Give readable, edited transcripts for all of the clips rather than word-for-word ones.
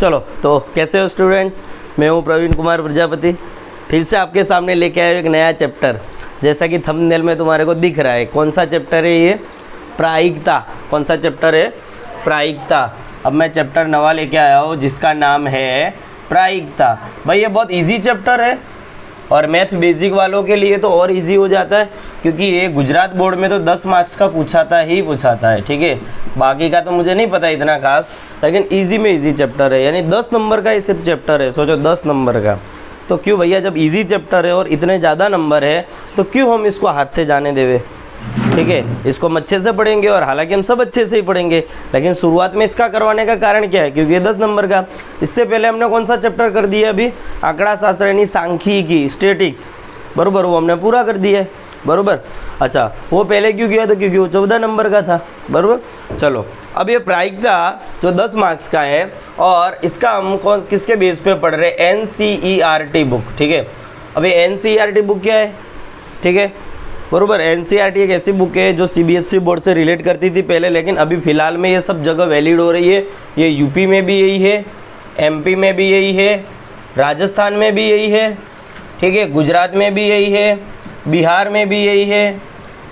चलो, तो कैसे हो स्टूडेंट्स। मैं हूँ प्रवीण कुमार प्रजापति, फिर से आपके सामने लेके आया एक नया चैप्टर। जैसा कि थंबनेल में तुम्हारे को दिख रहा है, कौन सा चैप्टर है ये? प्रायिकता। कौन सा चैप्टर है? प्रायिकता। अब मैं चैप्टर नवा लेके आया हूँ जिसका नाम है प्रायिकता। भाई ये बहुत इजी चैप्टर है और मैथ बेसिक वालों के लिए तो और इजी हो जाता है, क्योंकि ये गुजरात बोर्ड में तो 10 मार्क्स का पूछाता है। ठीक है, बाकी का तो मुझे नहीं पता इतना खास, लेकिन इजी में इजी चैप्टर है, यानी 10 नंबर का ये सिर्फ चैप्टर है। सोचो 10 नंबर का, तो क्यों भैया, जब इजी चैप्टर है और इतने ज़्यादा नंबर है तो क्यों हम इसको हाथ से जाने देवे। ठीक है, इसको हम अच्छे से पढ़ेंगे और हालांकि हम सब अच्छे से ही पढ़ेंगे, लेकिन शुरुआत में इसका करवाने का कारण क्या है? क्योंकि ये 10 नंबर का। इससे पहले हमने कौन सा चैप्टर कर दिया अभी? आंकड़ा शास्त्र यानी सांख्यिकी, स्टैटिक्स, बरोबर, वो हमने पूरा कर दिया है, बरोबर। अच्छा, वो पहले क्यों किया? तो क्योंकि वो 14 नंबर का था, बरोबर। चलो, अब ये प्रायिकता जो 10 मार्क्स का है और इसका हम किसके बेस पे पढ़ रहे हैं? NCERT book. ठीक है, अब ये NCERT बुक क्या है? ठीक है, बरोबर। NCERT एक ऐसी बुक है जो CBSE बोर्ड से रिलेट करती थी पहले, लेकिन अभी फ़िलहाल में ये सब जगह वैलिड हो रही है। ये यूपी में भी यही है, MP में भी यही है, राजस्थान में भी यही है, ठीक है, गुजरात में भी यही है, बिहार में भी यही है,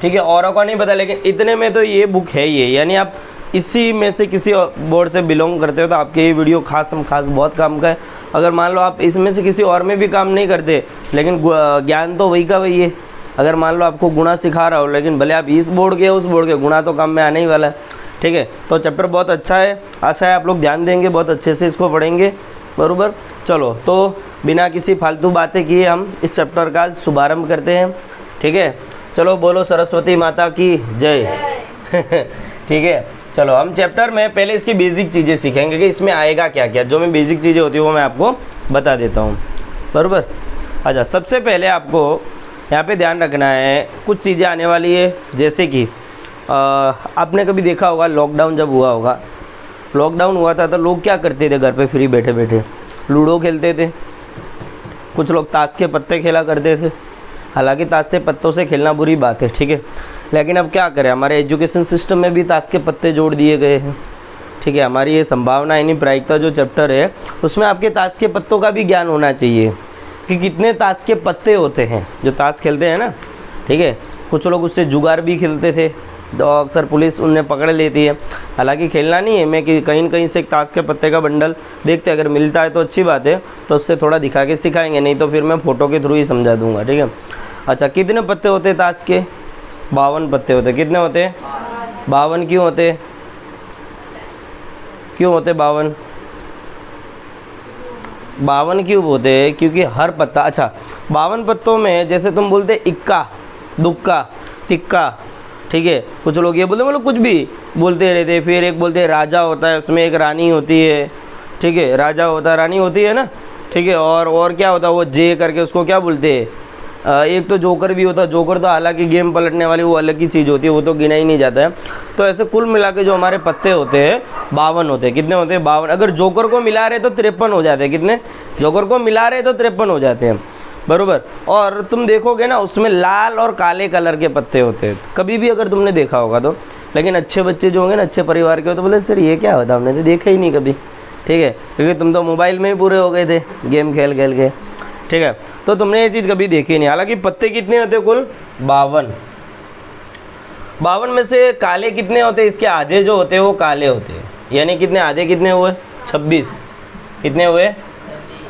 ठीक है, औरों का नहीं पता, लेकिन इतने में तो ये बुक है ये। यानी आप इसी में से किसी बोर्ड से बिलोंग करते हो तो आपके ये वीडियो खास बहुत काम का है। अगर मान लो आप इसमें से किसी और में भी काम नहीं करते, लेकिन ज्ञान तो वही का वही है। अगर मान लो आपको गुणा सिखा रहा हो, लेकिन भले आप इस बोर्ड के उस बोर्ड के, गुणा तो काम में आने ही वाला है। ठीक है, तो चैप्टर बहुत अच्छा है, आशा है आप लोग ध्यान देंगे, बहुत अच्छे से इसको पढ़ेंगे, बराबर। चलो, तो बिना किसी फालतू बातें किए हम इस चैप्टर का शुभारंभ करते हैं। ठीक है, चलो बोलो सरस्वती माता की जय। ठीक है, चलो हम चैप्टर में पहले इसकी बेसिक चीज़ें सीखेंगे कि इसमें आएगा क्या क्या। जो मैं बेसिक चीज़ें होती है वो मैं आपको बता देता हूँ, बराबर। अच्छा, सबसे पहले आपको यहाँ पे ध्यान रखना है, कुछ चीज़ें आने वाली है, जैसे कि आपने कभी देखा होगा लॉकडाउन जब हुआ होगा, लॉकडाउन हुआ था तो लोग क्या करते थे? घर पे फ्री बैठे बैठे लूडो खेलते थे, कुछ लोग ताश के पत्ते खेला करते थे। हालांकि ताश से पत्तों से खेलना बुरी बात है, ठीक है, लेकिन अब क्या करें, हमारे एजुकेशन सिस्टम में भी ताश के पत्ते जोड़ दिए गए हैं। ठीक है, हमारी ये संभावना यानी प्रायिकता जो चैप्टर है उसमें आपके ताश के पत्तों का भी ज्ञान होना चाहिए कि कितने ताश के पत्ते होते हैं जो ताश खेलते हैं ना। ठीक है, कुछ लोग उससे जुगार भी खेलते थे, तो अक्सर पुलिस उन्हें पकड़ लेती है। हालांकि खेलना नहीं है, मैं कि कहीं न कहीं से एक ताश के पत्ते का बंडल देखते, अगर मिलता है तो अच्छी बात है, तो उससे थोड़ा दिखा के सिखाएंगे, नहीं तो फिर मैं फ़ोटो के थ्रू ही समझा दूंगा। ठीक है, अच्छा, कितने पत्ते होते हैं ताश के? 52 पत्ते होते हैं। कितने होते हैं? 52। क्यों होते? क्यों होते 52? 52 क्यों होते हैं? क्योंकि हर पत्ता, अच्छा 52 पत्तों में जैसे तुम बोलते इक्का, दुक्का, तिक्का, ठीक है, कुछ लोग ये बोलते, मतलब कुछ भी बोलते रहते हैं। फिर एक बोलते हैं राजा होता है, उसमें एक रानी होती है, ठीक है, राजा होता है, रानी होती है ना, ठीक है, और क्या होता है वो जे करके, उसको क्या बोलते हैं? एक तो जोकर भी होता है। जोकर तो हालांकि गेम पलटने वाली वो अलग ही चीज़ होती है, वो तो गिना ही नहीं जाता है। तो ऐसे कुल मिला के जो हमारे पत्ते होते हैं 52 होते हैं। कितने होते हैं? 52। अगर जोकर को मिला रहे तो 53 हो जाते हैं। कितने? जोकर को मिला रहे तो 53 हो जाते हैं, बरोबर। और तुम देखोगे ना, उसमें लाल और काले कलर के पत्ते होते हैं, कभी भी अगर तुमने देखा होगा तो। लेकिन अच्छे बच्चे जो होंगे ना, अच्छे परिवार के हो, तो बोले सर ये क्या होता, हमने तो देखा ही नहीं कभी। ठीक है, क्योंकि तुम तो मोबाइल में ही पूरे हो गए थे गेम खेल खेल के। ठीक है, तो तुमने ये चीज़ कभी देखी नहीं। हालांकि पत्ते कितने होते हैं? कुल 52। 52 में से काले कितने होते हैं? इसके आधे जो होते हैं वो काले होते हैं, यानी कितने आधे कितने हुए? 26। कितने हुए?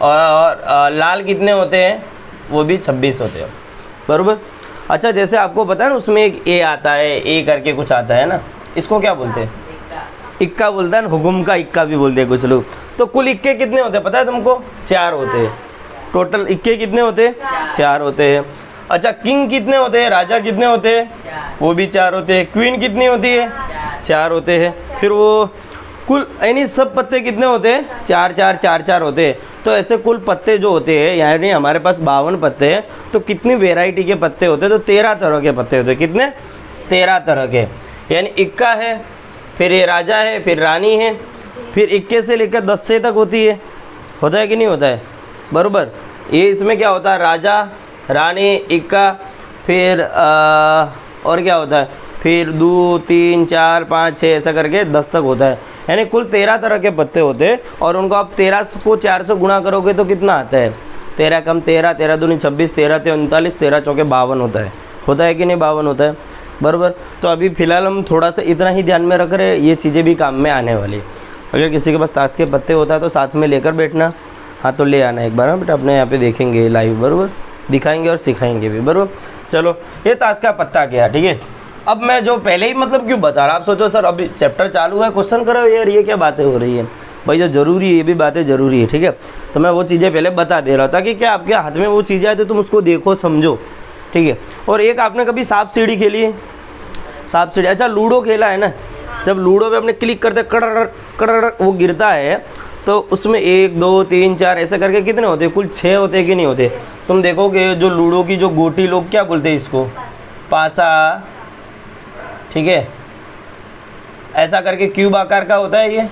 और लाल कितने होते हैं? वो भी 26 होते हैं, बराबर। अच्छा, जैसे आपको पता है ना, उसमें एक ए आता है, ए करके कुछ आता है ना, इसको क्या बोलते हैं? इक्का बोलता है ना, हुकुम का इक्का भी बोलते हैं कुछ लोग। तो कुल इक्के कितने होते हैं पता है तुमको? 4 होते हैं। टोटल इक्के कितने होते हैं? 4 होते हैं। अच्छा, किंग कितने होते हैं? राजा कितने होते हैं? वो भी 4 होते हैं। क्वीन कितनी होती है? 4 होते हैं। फिर वो कुल यानी सब पत्ते कितने होते हैं? 4 4 4 4 होते हैं। तो ऐसे कुल पत्ते जो होते हैं, यानी हमारे पास 52 पत्ते हैं, तो कितनी वेराइटी के पत्ते होते हैं? तो 13 तरह के पत्ते होते हैं। कितने? 13 तरह के। यानी इक्का है, फिर ये राजा है, फिर रानी है, फिर इक्के से लेकर 10 से तक होती है। होता है कि नहीं होता है? बरोबर। ये इसमें क्या होता है? राजा, रानी, इक्का, फिर और क्या होता है? फिर 2 3 4 5 6 ऐसा करके 10 तक होता है, यानी कुल 13 तरह के पत्ते होते हैं। और उनको आप 13 को 4 से गुणा करोगे तो कितना आता है, 13 कम 13, 13 दूनी 26, 13 ते 39, 13 चौके 52 होता है कि नहीं, 52 होता है बराबर। तो अभी फ़िलहाल हम थोड़ा सा इतना ही ध्यान में रख रहे हैं, ये चीज़ें भी काम में आने वाली। अगर किसी के पास ताश के पत्ते होता है तो साथ में लेकर बैठना, हाँ तो ले आना एक बार, हाँ बेटा अपने यहाँ पे देखेंगे लाइव बराबर, दिखाएंगे और सिखाएंगे भी बराबर। चलो ये ताश का पत्ता क्या, ठीक है। अब मैं जो पहले ही मतलब क्यों बता रहा, आप सोचो सर अभी चैप्टर चालू है, क्वेश्चन करो यार ये क्या बातें हो रही है भाई, जो ज़रूरी है ये भी बातें ज़रूरी है, ठीक है। तो मैं वो चीज़ें पहले बता दे रहा था कि क्या आपके हाथ में वो चीज़ें आए तो तुम उसको देखो समझो, ठीक है। और एक आपने कभी सांप सीढ़ी खेली है, सांप सीढ़ी, अच्छा लूडो खेला है ना, जब लूडो पे अपने क्लिक करते कड़र कड़र वो गिरता है तो उसमें 1 2 3 4 ऐसे करके कितने होते हैं, कुल 6 होते हैं कि नहीं होते। तुम देखोगे जो लूडो की जो गोटी लोग क्या बोलते हैं इसको, पासा, ठीक है, ऐसा करके क्यूब आकार का होता है ये,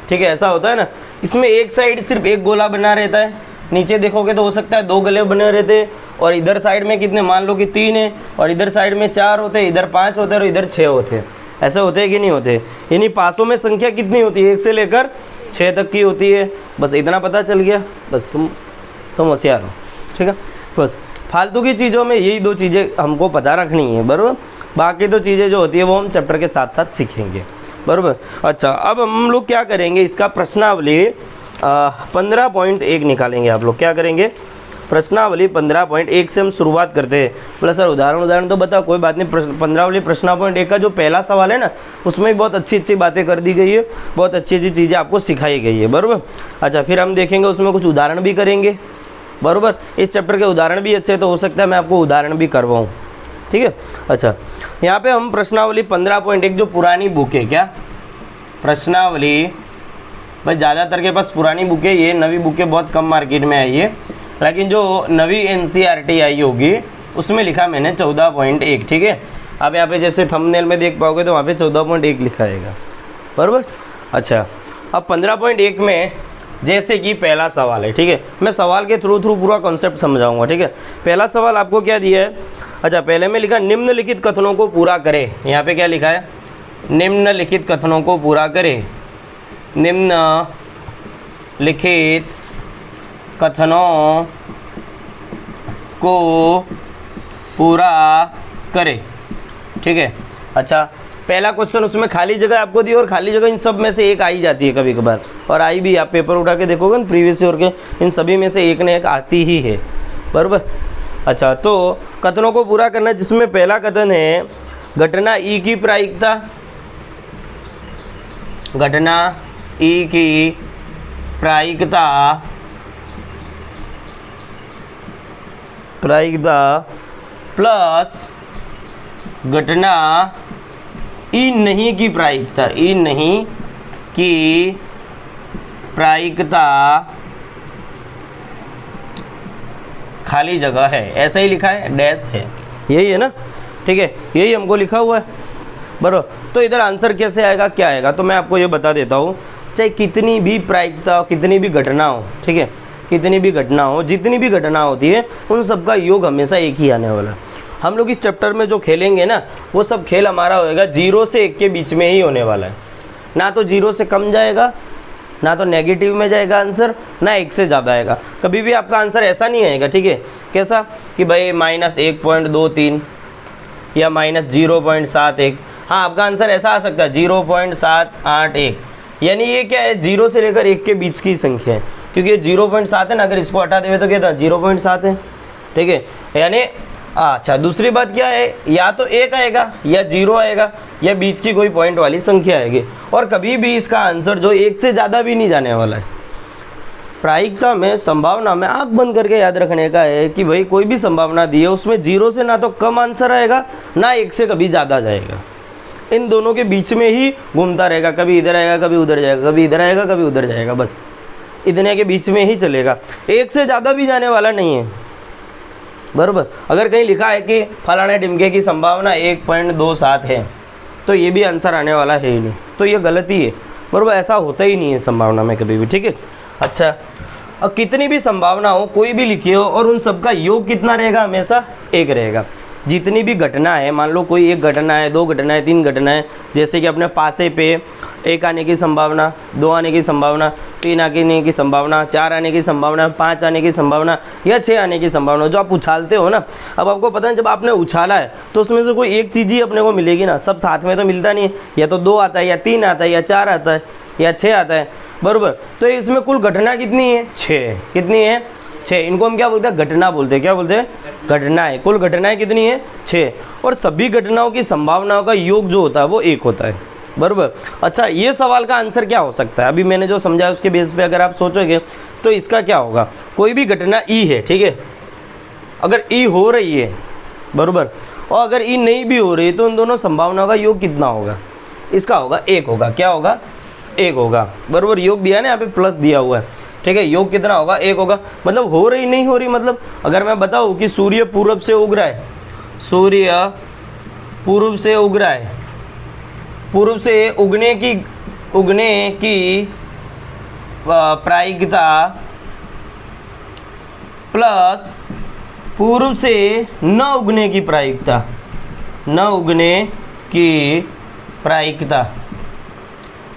ठीक है, ऐसा होता है ना। इसमें एक साइड सिर्फ एक गोला बना रहता है, नीचे देखोगे तो हो सकता है 2 गले बने रहते हैं, और इधर साइड में कितने, मान लो कि 3 है, और इधर साइड में 4 होते हैं, इधर 5 होते हैं और इधर 6 होते हैं। ऐसे होते हैं कि नहीं होते। यानी पासों में संख्या कितनी होती है, 1 से लेकर 6 तक की होती है। बस इतना पता चल गया, बस तुम होशियार हो, ठीक है। बस फालतू की चीज़ों में यही 2 चीज़ें हमको पता रखनी है बराबर, बाकी तो चीज़ें जो होती है वो हम चैप्टर के साथ साथ सीखेंगे बराबर। अच्छा अब हम लोग क्या करेंगे, इसका प्रश्नावली 15.1 निकालेंगे। आप लोग क्या करेंगे, प्रश्नावली 15.1 से हम शुरुआत करते हैं। बोला सर उदाहरण तो बताओ, कोई बात नहीं। 15वाली प्रश्नावली का जो पहला सवाल है ना, उसमें बहुत अच्छी बातें कर दी गई है, बहुत अच्छी चीज़ें आपको सिखाई गई है बराबर। अच्छा फिर हम देखेंगे उसमें कुछ उदाहरण भी करेंगे बराबर। इस चैप्टर के उदाहरण भी अच्छे, तो हो सकता है मैं आपको उदाहरण भी करवाऊँ, ठीक है। अच्छा यहाँ पे हम प्रश्नावली 15.1 जो पुरानी बुक है, क्या प्रश्नावली, भाई ज़्यादातर के पास पुरानी बुक है, ये नवी बुकें बहुत कम मार्केट में आई है, लेकिन जो नवी NCERT आई होगी उसमें लिखा मैंने 14.1, ठीक है। आप यहाँ पे जैसे थंबनेल में देख पाओगे तो वहाँ पे 14.1 लिखा रहेगा बराबर। अच्छा अब 15.1 में जैसे कि पहला सवाल है, ठीक है, मैं सवाल के थ्रू पूरा कॉन्सेप्ट समझाऊंगा, ठीक है। पहला सवाल आपको क्या दिया है, अच्छा पहले में लिखा निम्नलिखित कथनों को पूरा करें। यहाँ पे क्या लिखा है, निम्नलिखित कथनों को पूरा करें, निम्नलिखित कथनों को पूरा करें, ठीक है। अच्छा पहला क्वेश्चन, उसमें खाली जगह आपको दी और खाली जगह इन सब में से एक आ ही जाती है कभी कभार, और आई भी, आप पेपर उठा के देखोगे ना प्रीवियस ईयर के, इन सभी में से एक न एक आती ही है बराबर। अच्छा तो कथनों को पूरा करना, जिसमें पहला कथन है घटना ई की प्रायिकता, घटना ई की प्रायिकता प्लस घटना ई नहीं की प्रायिकता, ई नहीं की प्रायिकता खाली जगह है, ऐसा ही लिखा है, डैश है, यही है ना, ठीक है, यही हमको लिखा हुआ है बराबर। तो इधर आंसर कैसे आएगा, क्या आएगा, तो मैं आपको ये बता देता हूँ। चाहे कितनी भी प्रायिकता हो, कितनी भी घटना हो, ठीक है, कितनी भी घटना हो, जितनी भी घटना होती है उन सब का योग हमेशा एक ही आने वाला है। हम लोग इस चैप्टर में जो खेलेंगे ना, वो सब खेल हमारा होएगा 0 से 1 के बीच में ही होने वाला है। ना तो 0 से कम जाएगा, ना तो नेगेटिव में जाएगा आंसर, ना 1 से ज़्यादा आएगा। कभी भी आपका आंसर ऐसा नहीं आएगा, ठीक है, कैसा कि भाई -1.23 या -0.71। हाँ आपका आंसर ऐसा आ सकता है 0.781, यानी ये क्या है, 0 से लेकर 1 के बीच की संख्या है, क्योंकि ये 0.7 है ना, अगर इसको हटा देवे तो क्या था 0.7 है, ठीक है। यानी अच्छा दूसरी बात क्या है, या तो 1 आएगा या 0 आएगा या बीच की कोई पॉइंट वाली संख्या आएगी, और कभी भी इसका आंसर जो 1 से ज़्यादा भी नहीं जाने वाला है। प्रायिकता में, संभावना में आंख बंद करके याद रखने का है कि भाई कोई भी संभावना दी है उसमें 0 से ना तो कम आंसर आएगा, ना 1 से कभी ज़्यादा जाएगा, इन दोनों के बीच में ही घूमता रहेगा, कभी इधर आएगा कभी उधर जाएगा, कभी इधर आएगा कभी उधर जाएगा, बस इतने के बीच में ही चलेगा, 1 से ज़्यादा भी जाने वाला नहीं है बराबर। अगर कहीं लिखा है कि फलाने ढिमके की संभावना 1.27 है, तो ये भी आंसर आने वाला है ही नहीं, तो ये गलती है बराबर, ऐसा होता ही नहीं है संभावना में कभी भी, ठीक है। अच्छा और कितनी भी संभावना हो, कोई भी लिखी हो, और उन सबका योग कितना रहेगा, हमेशा एक रहेगा। जितनी भी घटना है, मान लो कोई एक घटना है, दो घटना है, तीन घटना है, जैसे कि अपने पासे पे 1 आने की संभावना, 2 आने की संभावना, 3 आने की संभावना, 4 आने की संभावना, 5 आने की संभावना या 6 आने की संभावना, जो आप उछालते हो ना। अब आपको पता है जब आपने उछाला है तो उसमें से कोई एक चीज़ ही अपने को मिलेगी ना, सब साथ में तो मिलता नहीं है, या तो 2 आता है, या 3 आता है, या 4 आता है, या 6 आता है, बराबर। तो इसमें कुल घटना कितनी है, 6। कितनी है, 6। इनको हम क्या बोलते हैं, घटना बोलते हैं। क्या बोलते हैं, घटनाएं। कुल घटनाएं कितनी है, 6। और सभी घटनाओं की संभावनाओं का योग जो होता है वो 1 होता है, बराबर। अच्छा, ये सवाल का आंसर क्या हो सकता है, अभी मैंने जो समझाया उसके बेस पे अगर आप सोचोगे तो इसका क्या होगा, कोई भी घटना ई है, ठीक है, अगर ई हो रही है, बराबर, और अगर ई नहीं भी हो रही है तो उन दोनों संभावनाओं का योग कितना होगा, इसका होगा 1 होगा। क्या होगा, 1 होगा, बराबर। योग दिया है ना, यहाँ पे प्लस दिया हुआ है, ठीक है। योग कितना होगा, 1 होगा। मतलब हो रही नहीं हो रही, मतलब अगर मैं बताऊँ कि सूर्य पूर्व से उग रहा है, सूर्य पूर्व से उग रहा है, पूर्व से उगने की प्रायिकता प्लस पूर्व से न उगने की प्रायिकता, न उगने की प्रायिकता,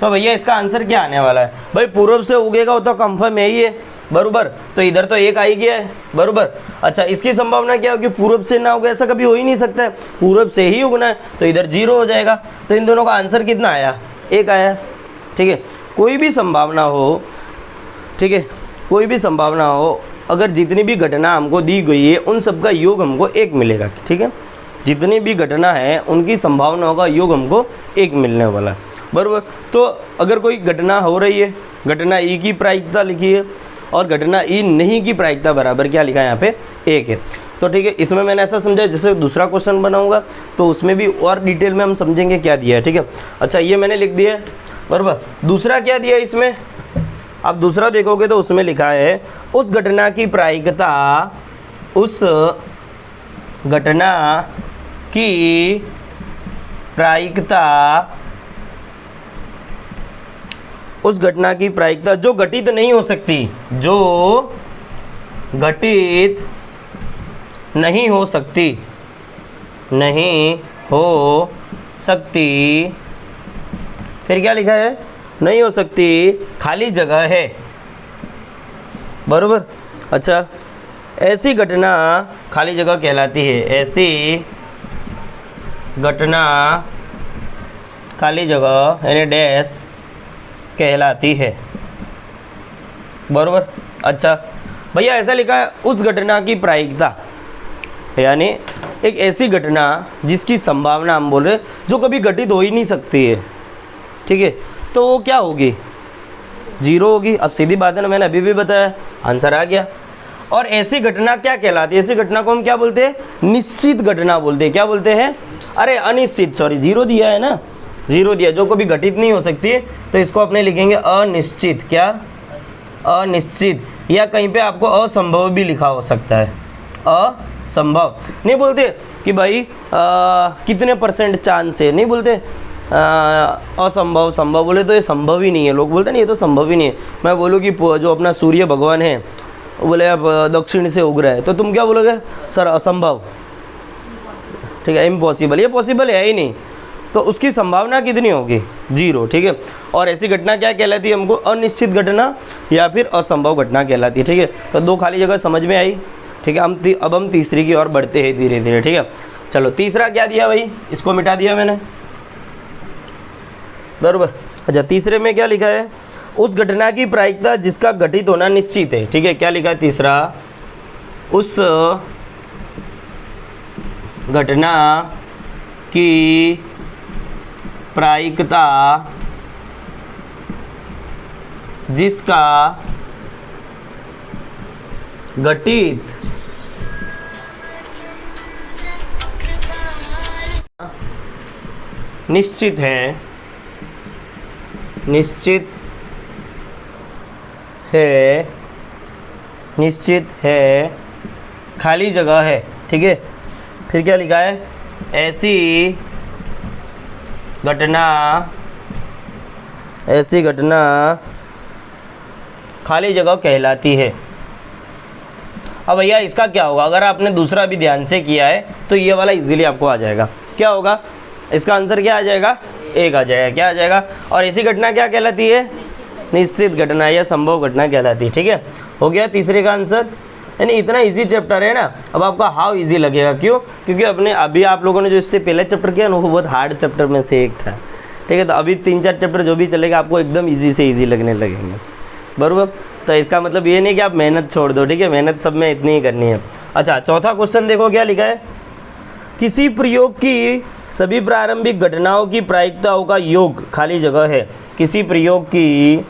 तो भैया इसका आंसर क्या आने वाला है, भाई पूर्व से उगेगा वो तो कंफर्म है ही है, बराबर। तो इधर तो 1 आ ही गया है, बराबर। अच्छा, इसकी संभावना क्या होगी, पूर्व से ना उगे, ऐसा कभी हो ही नहीं सकता है, पूर्व से ही उगना है, तो इधर 0 हो जाएगा। तो इन दोनों का आंसर कितना आया, 1 आया, ठीक है। कोई भी संभावना हो, ठीक है, कोई भी संभावना हो, अगर जितनी भी घटना हमको दी गई है उन सबका योग हमको 1 मिलेगा, ठीक है। जितनी भी घटना है उनकी संभावनाओं का योग हमको 1 मिलने वाला है, बराबर। तो अगर कोई घटना हो रही है, घटना ई की प्रायिकता लिखी है और घटना ई नहीं की प्रायिकता बराबर क्या लिखा है यहाँ पे, 1 है। तो ठीक है, इसमें मैंने ऐसा समझा, जैसे दूसरा क्वेश्चन बनाऊंगा तो उसमें भी और डिटेल में हम समझेंगे क्या दिया है, ठीक है। अच्छा, ये मैंने लिख दिया है, बराबर। दूसरा क्या दिया है इसमें, आप दूसरा देखोगे तो उसमें लिखा है उस घटना की प्रायिकता, उस घटना की प्रायिकता, उस घटना की प्रायिकता जो घटित नहीं हो सकती, जो घटित नहीं हो सकती, नहीं हो सकती, फिर क्या लिखा है, नहीं हो सकती, खाली जगह है, बरोबर। अच्छा, ऐसी घटना खाली जगह कहलाती है, ऐसी घटना खाली जगह यानी डैश कहलाती है, बरोबर। अच्छा भैया, ऐसा लिखा है उस घटना की प्रायिकता, यानी एक ऐसी घटना जिसकी संभावना हम बोल रहे जो कभी घटित हो ही नहीं सकती है, ठीक है, तो वो क्या होगी, 0 होगी। अब सीधी बात है ना, मैंने अभी भी बताया, आंसर आ गया। और ऐसी घटना क्या कहलाती है, ऐसी घटना को हम क्या बोलते हैं, निश्चित घटना बोलते हैं। क्या बोलते हैं, अरे अनिश्चित, सॉरी 0 दिया है ना, 0 दिया, जो कभी घटित नहीं हो सकती है, तो इसको अपने लिखेंगे अनिश्चित। क्या, अनिश्चित, या कहीं पे आपको असंभव भी लिखा हो सकता है, असंभव नहीं बोलते कि भाई कितने % चांस है, नहीं बोलते असंभव संभव, बोले तो ये संभव ही नहीं है, लोग बोलते नहीं ये तो संभव ही नहीं है। मैं बोलूँ कि जो अपना सूर्य भगवान है बोले अब दक्षिण से उग रहा है, तो तुम क्या बोलोगे, सर असंभव, ठीक है, इम्पॉसिबल, ये पॉसिबल है ही नहीं, तो उसकी संभावना कितनी होगी, 0, ठीक है। और ऐसी घटना क्या कहलाती है हमको, अनिश्चित घटना या फिर असंभव घटना कहलाती है, ठीक है। तो 2 खाली जगह समझ में आई, ठीक है। अब हम तीसरी की ओर बढ़ते हैं धीरे धीरे, ठीक है। चलो, तीसरा क्या दिया भाई, इसको मिटा दिया मैंने, बरोबर। अच्छा, तीसरे में क्या लिखा है, उस घटना की प्रायिकता जिसका घटित होना निश्चित है, ठीक है। क्या लिखा है तीसरा, उस घटना की प्रायिकता जिसका घटित निश्चित है, निश्चित है, निश्चित है, खाली जगह है, ठीक है। फिर क्या लिखा है, ऐसी घटना खाली जगह कहलाती है। अब भैया इसका क्या होगा, अगर आपने दूसरा भी ध्यान से किया है तो ये वाला इजीली आपको आ जाएगा। क्या होगा इसका आंसर, क्या आ जाएगा, एक आ जाएगा। क्या आ जाएगा, और ऐसी घटना क्या कहलाती है, निश्चित घटना या संभव घटना कहलाती है। ठीक है, हो गया तीसरे का आंसर। यानी इतना इजी चैप्टर है ना, अब आपका हाउ इजी लगेगा, क्यों, क्योंकि अपने अभी आप लोगों ने जो इससे पहले चैप्टर किया ना वो बहुत हार्ड चैप्टर में से एक था। ठीक है, तो अभी 3-4 चैप्टर जो भी चलेगा आपको एकदम इजी से इजी लगने लगेंगे, बराबर। तो इसका मतलब ये नहीं कि आप मेहनत छोड़ दो, ठीक है, मेहनत सब में इतनी ही करनी है। अच्छा, चौथा क्वेश्चन देखो क्या लिखा है, किसी प्रयोग की सभी प्रारंभिक घटनाओं की प्रायिकताओं का योग खाली जगह है। किसी प्रयोग की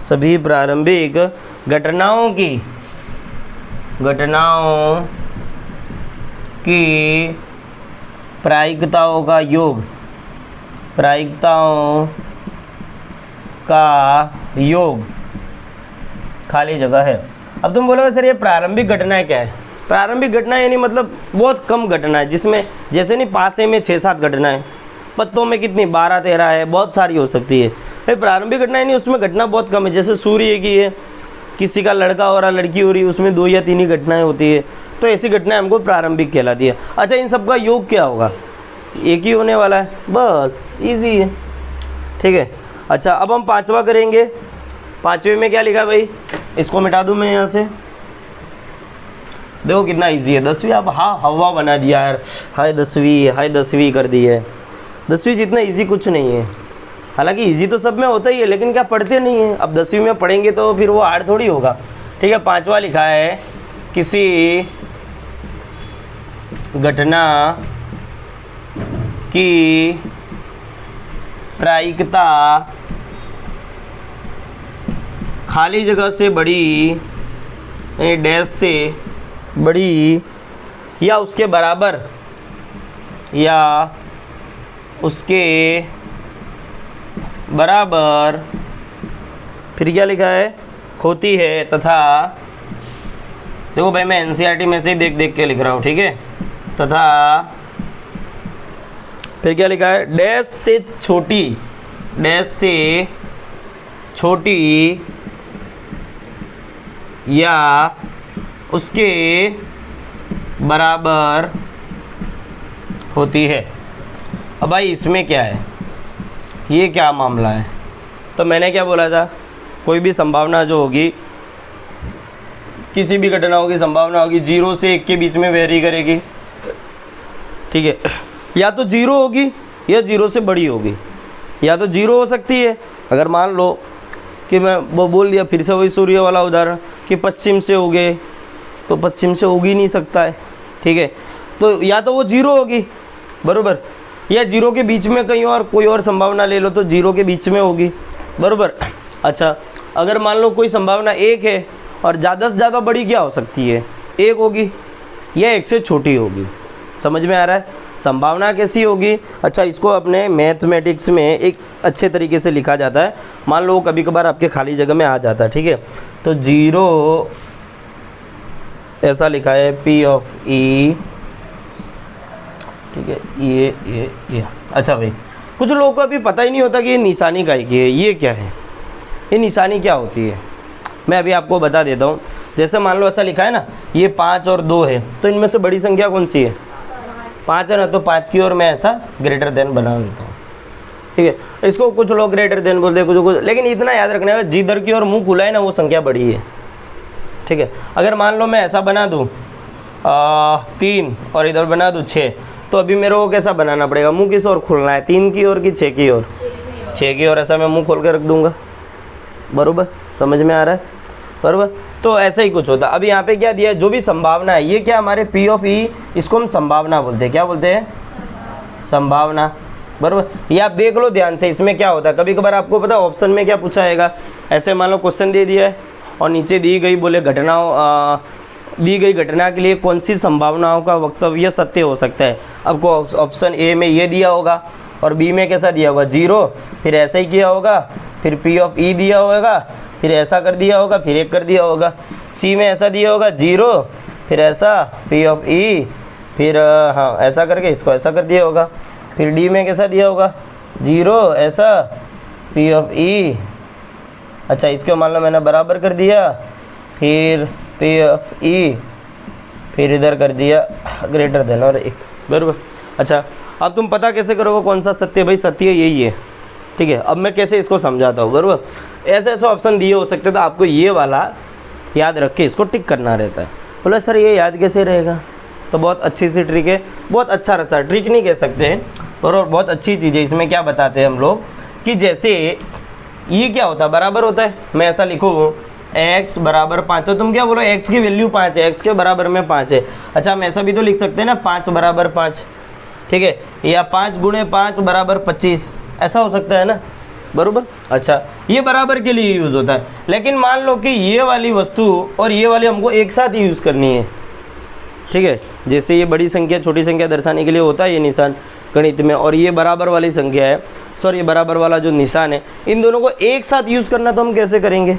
सभी प्रारंभिक घटनाओं की प्रायिकताओं का योग खाली जगह है। अब तुम बोलोगे सर ये प्रारंभिक घटनाएं क्या है। प्रारंभिक घटनाएं यानी मतलब बहुत कम घटना है, जिसमें जैसे नहीं पासे में 6-7 घटनाएं, पत्तों में कितनी 12-13 है, बहुत सारी हो सकती है। भाई प्रारंभिक घटना यानी उसमें घटना बहुत कम है, जैसे सूर्य की है, किसी का लड़का हो रहा लड़की हो रही, उसमें 2 या 3 ही घटनाएं होती है, तो ऐसी घटनाएं हमको प्रारंभिक कहलाती है। अच्छा, इन सब का योग क्या होगा, एक ही होने वाला है, बस इजी है। ठीक है, अच्छा अब हम 5वां करेंगे। 5वें में क्या लिखा भाई, इसको मिटा दूं मैं यहाँ से, देखो कितना इजी है। 10वीं आप हवा बना दिया यार, हाय 10वीं कर दी है। 10वीं जितना इजी कुछ नहीं है, हालांकि इजी तो सब में होता ही है, लेकिन क्या पढ़ते नहीं है। अब 10वीं में पढ़ेंगे तो फिर वो हार्ड थोड़ी होगा। ठीक है, 5वां लिखा है, किसी घटना की प्रायिकता खाली जगह से बड़ी, डैश से बड़ी या उसके बराबर फिर क्या लिखा है, होती है तथा, देखो भाई मैं एनसीईआरटी में से देख देख के लिख रहा हूँ, ठीक है, तथा फिर क्या लिखा है, डैश से छोटी या उसके बराबर होती है। अब भाई इसमें क्या है, ये क्या मामला है, तो मैंने क्या बोला था, कोई भी संभावना जो होगी, किसी भी घटनाओं की संभावना होगी 0 से 1 के बीच में वेरी करेगी। ठीक है, या तो 0 होगी या 0 से बड़ी होगी, या तो 0 हो सकती है। अगर मान लो कि मैं वो बोल दिया फिर से वही सूर्य वाला उदाहरण कि पश्चिम से उगे, तो पश्चिम से उग ही नहीं सकता है। ठीक है, तो या तो वो 0 होगी, बराबर, या 0 के बीच में कहीं और कोई और संभावना ले लो तो 0 के बीच में होगी, बराबर। अच्छा, अगर मान लो कोई संभावना 1 है और ज़्यादा से ज़्यादा बड़ी क्या हो सकती है, 1 होगी या 1 से छोटी होगी। समझ में आ रहा है, संभावना कैसी होगी। अच्छा, इसको अपने मैथमेटिक्स में एक अच्छे तरीके से लिखा जाता है। मान लो कभी कभार आपके खाली जगह में आ जाता है, ठीक है, तो 0 ऐसा लिखा है P ऑफ E, ठीक है, ये। अच्छा भाई, कुछ लोगों को अभी पता ही नहीं होता कि ये निशानी काय की है, ये क्या है, ये निशानी क्या होती है, मैं अभी आपको बता देता हूँ। जैसे मान लो ऐसा लिखा है ना, ये 5 और 2 है, तो इनमें से बड़ी संख्या कौन सी है, 5 है ना, तो 5 की ओर मैं ऐसा ग्रेटर देन बना देता हूँ। ठीक है, इसको कुछ लोग ग्रेटर देन बोलते हैं, कुछ, लेकिन इतना याद रखना है, जिधर की ओर मुँह खुला है ना वो संख्या बड़ी है। ठीक है, अगर मान लो मैं ऐसा बना दूँ 3 और इधर बना दूँ 6, तो अभी मेरे को कैसा बनाना पड़ेगा, मुंह किस ओर खुलना है, 3 की ओर कि 6 की ओर, 6 की ओर ऐसा मैं मुंह खोल के रख दूंगा, बराबर। समझ में आ रहा है, बराबर। तो ऐसा ही कुछ होता है। अब यहाँ पे क्या दिया है, जो भी संभावना है, ये क्या हमारे P ऑफ E, इसको हम संभावना बोलते हैं। क्या बोलते हैं, संभावना, बराबर। ये आप देख लो ध्यान से, इसमें क्या होता है, कभी कभार आपको पता ऑप्शन में क्या पूछा जाएगा, ऐसे मान लो क्वेश्चन दे दिया है और नीचे दी गई बोले दी गई घटना के लिए कौन सी संभावनाओं का वक्तव्य सत्य हो सकता है। आपको ऑप्शन ए में ये दिया होगा और बी में कैसा दिया होगा 0, फिर ऐसा ही किया होगा, फिर पी ऑफ ई दिया होगा, फिर ऐसा कर दिया होगा, फिर 1 कर दिया होगा। सी में ऐसा दिया होगा 0, फिर ऐसा पी ऑफ ई, फिर हाँ ऐसा करके इसको ऐसा कर दिया होगा। फिर डी में कैसा दिया होगा 0, ऐसा पी ऑफ ई, अच्छा इसको मान लो मैंने बराबर कर दिया, फिर पी ऑफ ई, फिर इधर कर दिया ग्रेटर देन और 1, बराबर। अच्छा अब तुम पता कैसे करोगे कौन सा सत्य है? भाई सत्य यही है, ठीक है। अब मैं कैसे इसको समझाता हूँ, बराबर। ऐसे ऐसे ऑप्शन दिए हो सकते, तो आपको ये वाला याद रख के इसको टिक करना रहता है। बोला सर ये याद कैसे रहेगा? तो बहुत अच्छी सी ट्रिक है, बहुत अच्छा रास्ता है, ट्रिक नहीं कह सकते हैं, और बहुत अच्छी चीज़ है। इसमें क्या बताते हैं हम लोग कि जैसे ये क्या होता है, बराबर होता है। मैं ऐसा लिखूँ x बराबर 5, तो तुम क्या बोलो x की वैल्यू 5 है, x के बराबर में 5 है। अच्छा हम ऐसा भी तो लिख सकते हैं ना 5 बराबर 5, ठीक है, या 5 गुणे 5 बराबर 25, ऐसा हो सकता है ना, बराबर। अच्छा ये बराबर के लिए यूज़ होता है। लेकिन मान लो कि ये वाली वस्तु और ये वाली हमको एक साथ ही यूज़ करनी है, ठीक है। जैसे ये बड़ी संख्या छोटी संख्या दर्शाने के लिए होता है ये निशान गणित में, और ये बराबर वाली संख्या है, सॉरी ये बराबर वाला जो निशान है, इन दोनों को एक साथ यूज़ करना तो हम कैसे करेंगे?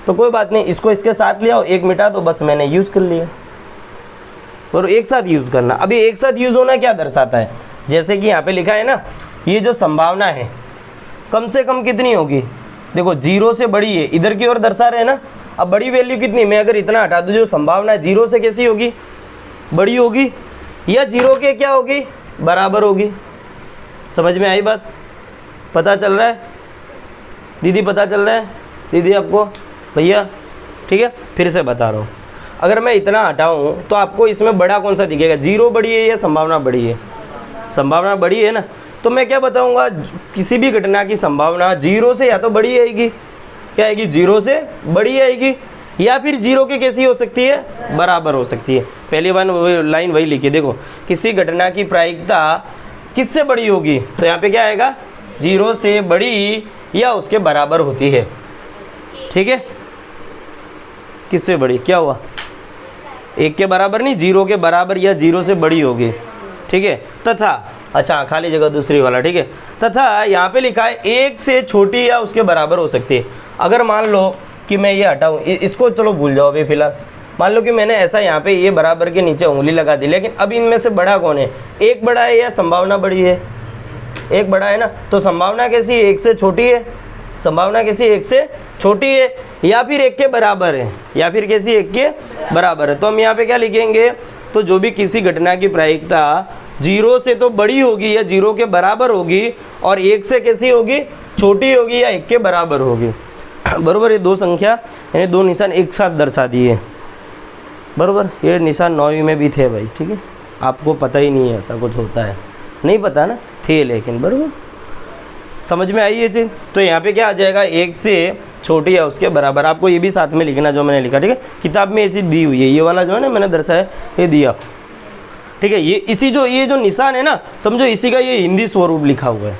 तो कोई बात नहीं, इसको इसके साथ ले आओ, एक मिटा दो, बस मैंने यूज़ कर लिया। और एक साथ यूज़ करना, अभी एक साथ यूज़ होना क्या दर्शाता है? जैसे कि यहाँ पे लिखा है ना, ये जो संभावना है कम से कम कितनी होगी? देखो 0 से बड़ी है, इधर की ओर दर्शा रहे हैं ना। अब बड़ी वैल्यू कितनी, मैं अगर इतना हटा दूँ, जो संभावना है 0 से कैसी होगी? बड़ी होगी, या 0 के क्या होगी? बराबर होगी। समझ में आई बात? पता चल रहा है दीदी? पता चल रहा है दीदी आपको, भैया? ठीक है, फिर से बता रहा हूँ। अगर मैं इतना हटाऊँ तो आपको इसमें बड़ा कौन सा दिखेगा? 0 बड़ी है या संभावना बड़ी है? संभावना बड़ी है ना। तो मैं क्या बताऊँगा, किसी भी घटना की संभावना 0 से या तो बड़ी आएगी, क्या आएगी? 0 से बड़ी आएगी, या फिर 0 के कैसी हो सकती है? बराबर हो सकती है। पहली बार लाइन वही लिखी, देखो किसी घटना की प्रायिकता किससे बड़ी होगी? तो यहाँ पे क्या आएगा? 0 से बड़ी या उसके बराबर होती है, ठीक है। किससे बड़ी? क्या हुआ? 1 के बराबर नहीं, 0 के बराबर या 0 से बड़ी होगी, ठीक है। तथा, अच्छा खाली जगह दूसरी वाला, ठीक है। तथा यहाँ पे लिखा है 1 से छोटी या उसके बराबर हो सकती है। अगर मान लो कि मैं ये हटाऊँ, इसको चलो भूल जाओ अभी फिलहाल। मान लो कि मैंने ऐसा यहाँ पे ये बराबर के नीचे उंगली लगा दी, लेकिन अब इनमें से बड़ा कौन है? 1 बड़ा है या संभावना बड़ी है? 1 बड़ा है ना। तो संभावना कैसी? 1 से छोटी है। संभावना कैसी? 1 से छोटी है, या फिर 1 के बराबर है, या फिर कैसी? 1 के बराबर है। तो हम यहाँ पे क्या लिखेंगे? तो जो भी किसी घटना की प्रायिकता 0 से तो बड़ी होगी या 0 के बराबर होगी, और 1 से कैसी होगी? छोटी होगी या 1 के बराबर होगी, बराबर। ये 2 संख्या यानी 2 निशान एक साथ दर्शा दिए, बराबर। ये निशान 9वीं में भी थे भाई, ठीक है। आपको पता ही नहीं है ऐसा कुछ होता है, नहीं पता ना, थे लेकिन, बराबर। समझ में आई ये चीज़? तो यहाँ पे क्या आ जाएगा? 1 से छोटी या उसके बराबर। आपको ये भी साथ में लिखना जो मैंने लिखा, ठीक है। किताब में ये चीज़ दी हुई है, ये वाला जो है ना मैंने दर्शाया, ये दिया, ठीक है। ये इसी जो ये जो निशान है ना, समझो इसी का ये हिंदी स्वरूप लिखा हुआ है,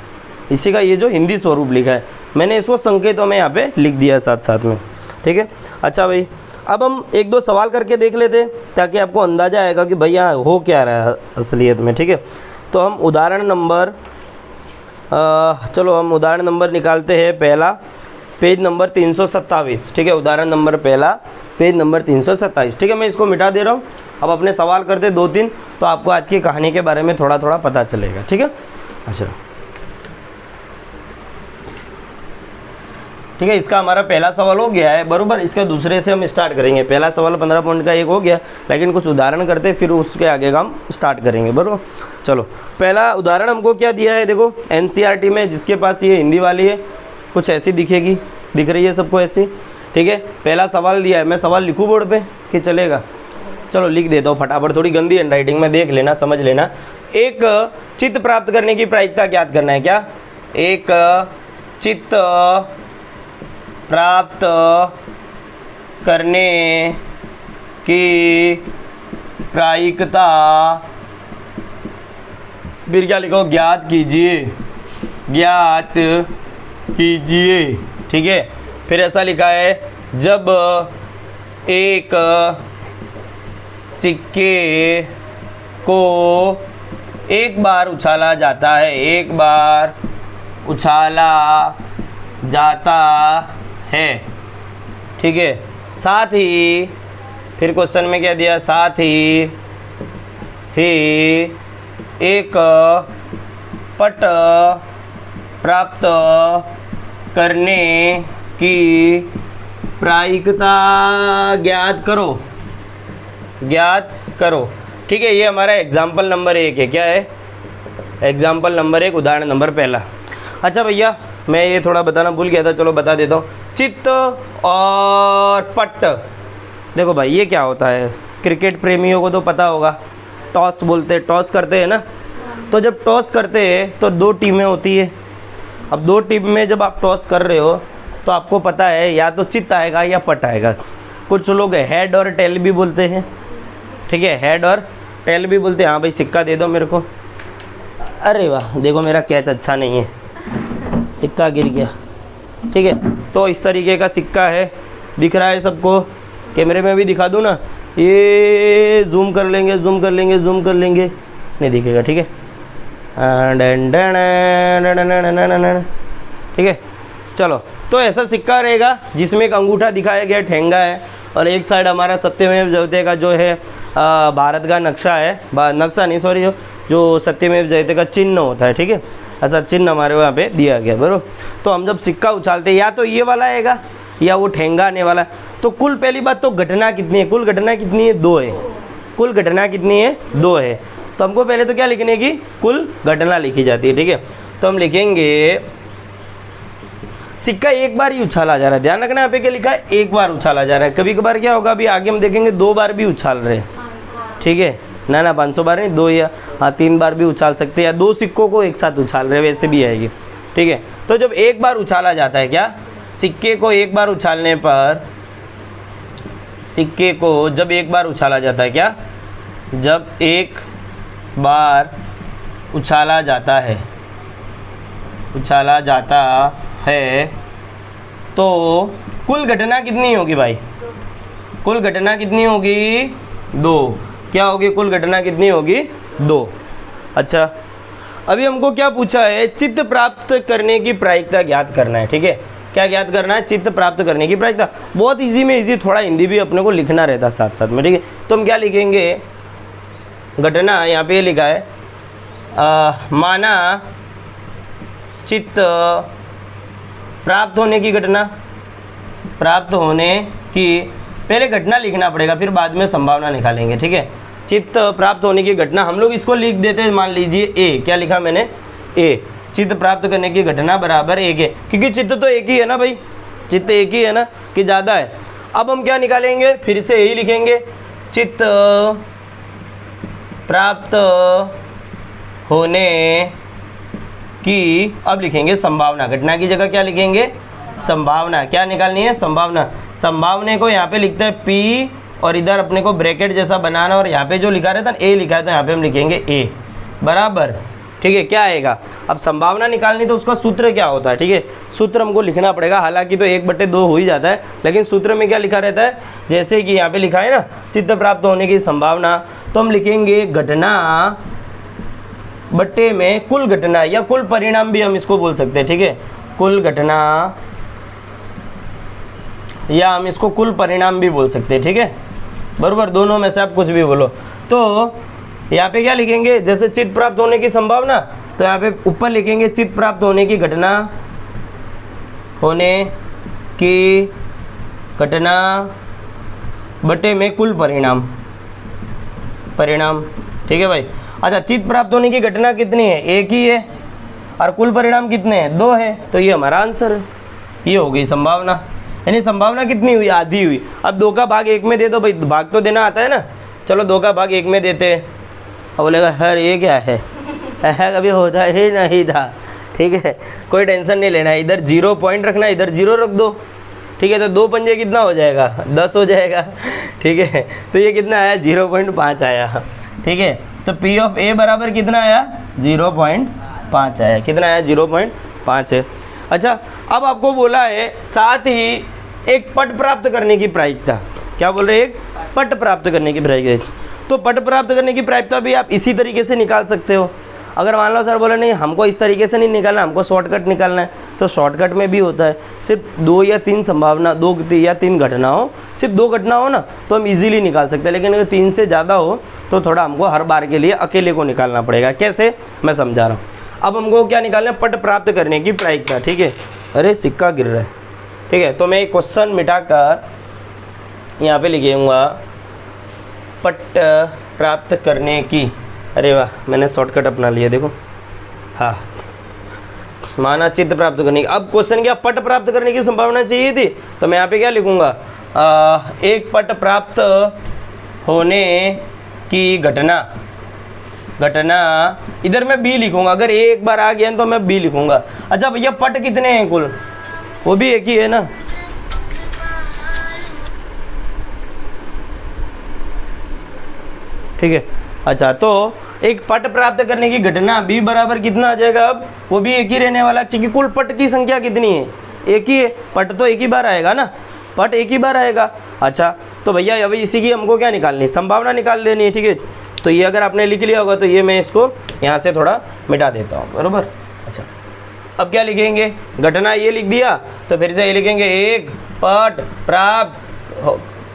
इसी का ये जो हिंदी स्वरूप लिखा है, मैंने इसको संकेतों में यहाँ पे लिख दिया साथ साथ में, ठीक है। अच्छा भाई, अब हम 1-2 सवाल करके देख लेते हैं, ताकि आपको अंदाज़ा आएगा कि भैया हो क्या रहा है असलियत में, ठीक है। तो हम उदाहरण नंबर चलो हम उदाहरण नंबर निकालते हैं पहला, पेज नंबर 327, ठीक है। उदाहरण नंबर पहला, पेज नंबर 327, ठीक है। मैं इसको मिटा दे रहा हूँ। अब अपने सवाल करते 2-3, तो आपको आज की कहानी के बारे में थोड़ा थोड़ा पता चलेगा, ठीक है। अच्छा ठीक है, इसका हमारा पहला सवाल हो गया है, बराबर। इसके दूसरे से हम स्टार्ट करेंगे। पहला सवाल 15 पॉइंट का एक हो गया, लेकिन कुछ उदाहरण करते फिर उसके आगे का हम स्टार्ट करेंगे, बराबर। चलो पहला उदाहरण हमको क्या दिया है, देखो एनसीईआरटी में जिसके पास ये हिंदी वाली है, कुछ ऐसी दिखेगी, दिख रही है सबको ऐसी, ठीक है। पहला सवाल दिया है, मैं सवाल लिखूँ बोर्ड पे कि चलेगा? चलो लिख देता हूँ फटाफट, थोड़ी गंदी हैंडराइटिंग में, देख लेना, समझ लेना। एक चित्त प्राप्त करने की प्रायिकता ज्ञात करना है। क्या? एक चित्त प्राप्त करने की प्रायिकता, फिर क्या लिखो? ज्ञात कीजिए, ज्ञात कीजिए, ठीक है। फिर ऐसा लिखा है, जब एक सिक्के को एक बार उछाला जाता है, एक बार उछाला जाता है, ठीक है। साथ ही फिर क्वेश्चन में क्या दिया, साथ ही एक पट प्राप्त करने की प्रायिकता ज्ञात करो, ज्ञात करो, ठीक है। ये हमारा एग्जाम्पल नंबर 1 है। क्या है? एग्जाम्पल नंबर 1, उदाहरण नंबर पहला। अच्छा भैया, मैं ये थोड़ा बताना भूल गया था, चलो बता देता हूँ। चित्त और पट, देखो भाई ये क्या होता है, क्रिकेट प्रेमियों को तो पता होगा, टॉस बोलते, टॉस करते हैं ना। तो जब टॉस करते हैं तो 2 टीमें होती है। अब 2 टीम में जब आप टॉस कर रहे हो तो आपको पता है या तो चित्त आएगा या पट आएगा। कुछ लोग हेड और टेल भी बोलते हैं, ठीक है, हेड और टेल भी बोलते हैं। हाँ भाई सिक्का दे दो मेरे को। अरे वाह, देखो मेरा कैच अच्छा नहीं है, सिक्का गिर गया, ठीक है। तो इस तरीके का सिक्का है, दिख रहा है सबको, कैमरे में भी दिखा दूँ ना, ये जूम कर लेंगे, जूम कर लेंगे, जूम कर लेंगे, नहीं दिखेगा, ठीक है। ठीक है, चलो। तो ऐसा सिक्का रहेगा जिसमें एक अंगूठा दिखाया गया, ठेंगा है, और एक साइड हमारा सत्यमेव जयते का जो है भारत का नक्शा है, नक्शा नहीं सॉरी, जो सत्यमेव जयते का चिन्ह होता है, ठीक है। ऐसा चिन्ह हमारे यहाँ पे दिया गया, बराबर। तो हम जब सिक्का उछालते हैं या तो ये वाला आएगा या वो ठेंगा आने वाला है। तो कुल पहली बात तो घटना कितनी है, कुल घटना कितनी है, 2 है। कुल घटना कितनी है, 2 है। तो हमको पहले तो क्या लिखने की, कुल घटना लिखी जाती है, ठीक है। तो हम लिखेंगे सिक्का एक बार ही उछाला जा रहा है, ध्यान रखना यहाँ पे क्या लिखा है, एक बार उछाला जा रहा है। कभी कभार क्या होगा, अभी आगे हम देखेंगे 2 बार भी उछाल रहे हैं, ठीक है ना, 500 बार नहीं, 2 या 3 बार भी उछाल सकते हैं, या 2 सिक्कों को एक साथ उछाल रहे, वैसे भी आएगी, ठीक है। तो जब एक बार उछाला जाता है, क्या सिक्के को एक बार उछालने पर, सिक्के को जब एक बार उछाला जाता है, क्या जब एक बार उछाला जाता है, उछाला जाता है, तो कुल घटना कितनी होगी भाई, कुल घटना कितनी होगी, 2। क्या होगी, कुल घटना कितनी होगी, 2। अच्छा, अभी हमको क्या पूछा है, चित्त प्राप्त करने की प्रायिकता ज्ञात करना है, ठीक है। क्या ज्ञात करना है, चित्त प्राप्त करने की प्रायिकता। बहुत इजी में इजी, थोड़ा हिंदी भी अपने को लिखना रहता साथ साथ में, ठीक है। तो हम क्या लिखेंगे, घटना यहाँ पे लिखा है, माना चित्त प्राप्त होने की घटना, प्राप्त होने की, पहले घटना लिखना पड़ेगा, फिर बाद में संभावना निकालेंगे, ठीक है। चित्त प्राप्त होने की घटना, हम लोग इसको लिख देते हैं, मान लीजिए ए, क्या लिखा मैंने, ए, चित्त प्राप्त करने की घटना बराबर 1 है, क्योंकि चित्त तो एक ही है ना भाई, चित्त एक ही है ना, कि ज़्यादा है। अब हम क्या निकालेंगे, फिर से यही लिखेंगे, चित्त प्राप्त होने की, अब लिखेंगे संभावना, घटना की जगह क्या लिखेंगे, संभावना। क्या निकालनी है, संभावना। संभावना को यहाँ पे लिखते हैं P, और इधर अपने को ब्रैकेट जैसा बनाना, और यहाँ पे जो लिखा रहता है A लिखा है, तो यहाँ पे हम लिखेंगे A बराबर, ठीक है। क्या आएगा, अब संभावना निकालनी तो उसका सूत्र क्या होता है, ठीक है, सूत्र हमको लिखना पड़ेगा। हालांकि तो 1/2 हो ही जाता है, लेकिन सूत्र में क्या लिखा रहता है, जैसे कि यहाँ पे लिखा है ना, चित्त प्राप्त होने की संभावना, तो हम लिखेंगे घटना बट्टे में कुल घटना, या कुल परिणाम भी हम इसको बोल सकते हैं, ठीक है, कुल घटना, या हम इसको कुल परिणाम भी बोल सकते हैं, ठीक है, बराबर, दोनों में से आप कुछ भी बोलो। तो यहाँ पे क्या लिखेंगे, जैसे चित्त प्राप्त होने की संभावना, तो यहाँ पे ऊपर लिखेंगे चित्त प्राप्त होने की घटना, होने की घटना बटे में कुल परिणाम, परिणाम, ठीक है भाई। अच्छा, चित्त प्राप्त होने की घटना कितनी है, 1 ही है, और कुल परिणाम कितने हैं, 2 है, तो ये हमारा आंसर है, ये हो गई संभावना। यानी संभावना कितनी हुई, आधी हुई। अब 2 का भाग 1 में दे दो भाई, भाग तो देना आता है ना, चलो 2 का भाग 1 में देते हैं। अब बोलेगा हर ये क्या है, कभी होता ही नहीं था, ठीक है, कोई टेंशन नहीं लेना है, इधर 0 पॉइंट रखना, इधर 0 रख दो, ठीक है। तो 2 पंजे कितना हो जाएगा, 10 हो जाएगा, ठीक है। तो ये कितना आया, 0.5 आया, ठीक है। तो P ऑफ A बराबर कितना आया, 0.5 आया, कितना आया, 0.5 है। अच्छा, अब आपको बोला है साथ ही एक पट प्राप्त करने की प्रायिकता, क्या बोल रहे हैं, एक पट प्राप्त करने की प्रायिकता। तो पट प्राप्त करने की प्रायिकता भी आप इसी तरीके से निकाल सकते हो। अगर मान लो सर बोले नहीं हमको इस तरीके से नहीं निकालना, हमको शॉर्टकट निकालना है, तो शॉर्टकट में भी होता है। सिर्फ 2 या 3 संभावना, 2 या 3 घटना हो, सिर्फ 2 घटना हो ना तो हम इजीली निकाल सकते हैं। लेकिन अगर 3 से ज़्यादा हो तो थोड़ा हमको हर बार के लिए अकेले को निकालना पड़ेगा। कैसे, मैं समझा रहा हूँ। अब हमको क्या निकालना है, पट प्राप्त करने की प्रायिकता। ठीक है, अरे सिक्का गिर रहा है। ठीक है, तो मैं एक क्वेश्चन मिटाकर यहाँ पे लिखूँगा पट प्राप्त करने की, अरे वाह मैंने शॉर्टकट अपना लिया देखो, हाँ, माना चित्त प्राप्त करने की। अब क्वेश्चन क्या, पट प्राप्त करने की संभावना चाहिए थी, तो मैं यहाँ पे क्या लिखूँगा, एक पट प्राप्त होने की घटना, इधर मैं बी लिखूँगा। अगर एक बार आ गया तो मैं बी लिखूँगा। अच्छा भैया पट कितने हैं कुल, वो भी एक ही है ना। ठीक है, अच्छा तो एक पट प्राप्त करने की घटना बी बराबर कितना आ जाएगा, अब वो भी एक ही रहने वाला, क्योंकि कुल पट की संख्या कितनी है, एक ही है। पट तो एक ही बार आएगा ना, पट एक ही बार आएगा। अच्छा तो भैया अभी इसी की हमको क्या निकालनी है, संभावना निकाल देनी है। ठीक है, तो ये अगर आपने लिख लिया होगा तो ये मैं इसको यहाँ से थोड़ा मिटा देता हूँ, बराबर। अच्छा अब क्या लिखेंगे, घटना ये लिख दिया, तो फिर से ये लिखेंगे एक पट प्राप्त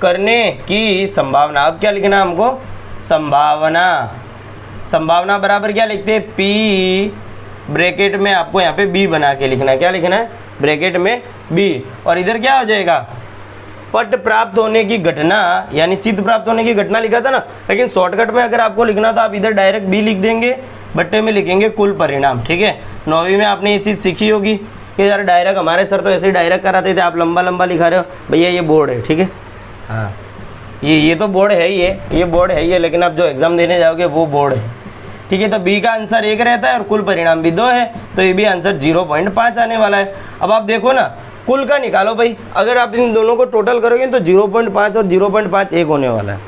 करने की संभावना। अब क्या लिखना है हमको, संभावना बराबर क्या लिखते हैं, पी ब्रैकेट में आपको यहाँ पे बी बना के लिखना है। क्या लिखना है, ब्रैकेट में बी, और इधर क्या हो जाएगा, पट प्राप्त होने की घटना, यानी चित्त प्राप्त होने की घटना लिखा था ना। लेकिन शॉर्टकट में अगर आपको लिखना था आप इधर डायरेक्ट बी लिख देंगे, बट्टे में लिखेंगे कुल परिणाम। ठीक है, 9वीं में आपने ये चीज़ सीखी होगी कि यार डायरेक्ट, हमारे सर तो ऐसे ही डायरेक्ट कराते थे, आप लंबा लंबा लिखा रहे हो भैया, ये बोर्ड है। ठीक है, हाँ ये तो बोर्ड है ही है, ये बोर्ड है ही है, लेकिन आप जो एग्ज़ाम देने जाओगे वो बोर्ड है। ठीक है, तो बी का आंसर 1 रहता है और कुल परिणाम भी 2 है, तो ये भी आंसर 0.5 आने वाला है। अब आप देखो ना, कुल का निकालो भाई, अगर आप इन दोनों को टोटल करोगे तो 0.5 और 0.5 एक होने वाला है।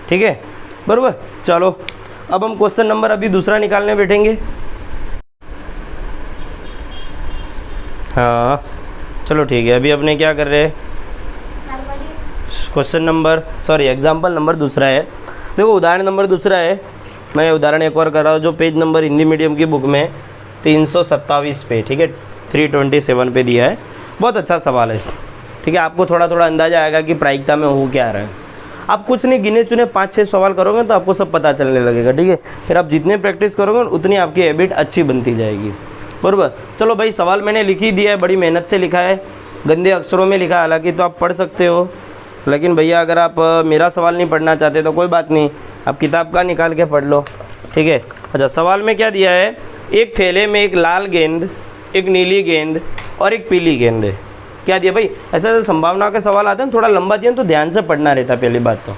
ठीक है, बराबर। चलो अब हम क्वेश्चन नंबर अभी दूसरा निकालने बैठेंगे। हाँ चलो ठीक है, अभी अपने क्या कर रहे हैं, क्वेश्चन नंबर एग्जाम्पल नंबर दूसरा है। देखो उदाहरण नंबर दूसरा है, मैं उदाहरण एक और कर रहा हूँ जो पेज नंबर हिंदी मीडियम की बुक में 327 पे, ठीक है 327 पे दिया है। बहुत अच्छा सवाल है। ठीक है, आपको थोड़ा थोड़ा अंदाजा आएगा कि प्रायिकता में हो क्या रहा है। आप कुछ नहीं, गिने चुने 5-6 सवाल करोगे तो आपको सब पता चलने लगेगा। ठीक है, फिर आप जितने प्रैक्टिस करोगे उतनी आपकी हैबिट अच्छी बनती जाएगी, बराबर। चलो भाई, सवाल मैंने लिख ही दिया है, बड़ी मेहनत से लिखा है, गंदे अक्षरों में लिखा है हालांकि, तो आप पढ़ सकते हो। लेकिन भैया अगर आप मेरा सवाल नहीं पढ़ना चाहते तो कोई बात नहीं, आप किताब का निकाल के पढ़ लो। ठीक है, अच्छा सवाल में क्या दिया है, एक थैले में एक लाल गेंद, एक नीली गेंद और एक पीली गेंद है। क्या दिया भाई, ऐसा संभावना के सवाल आते हैं, थोड़ा लंबा दिया तो ध्यान से पढ़ना रहता है पहली बात तो।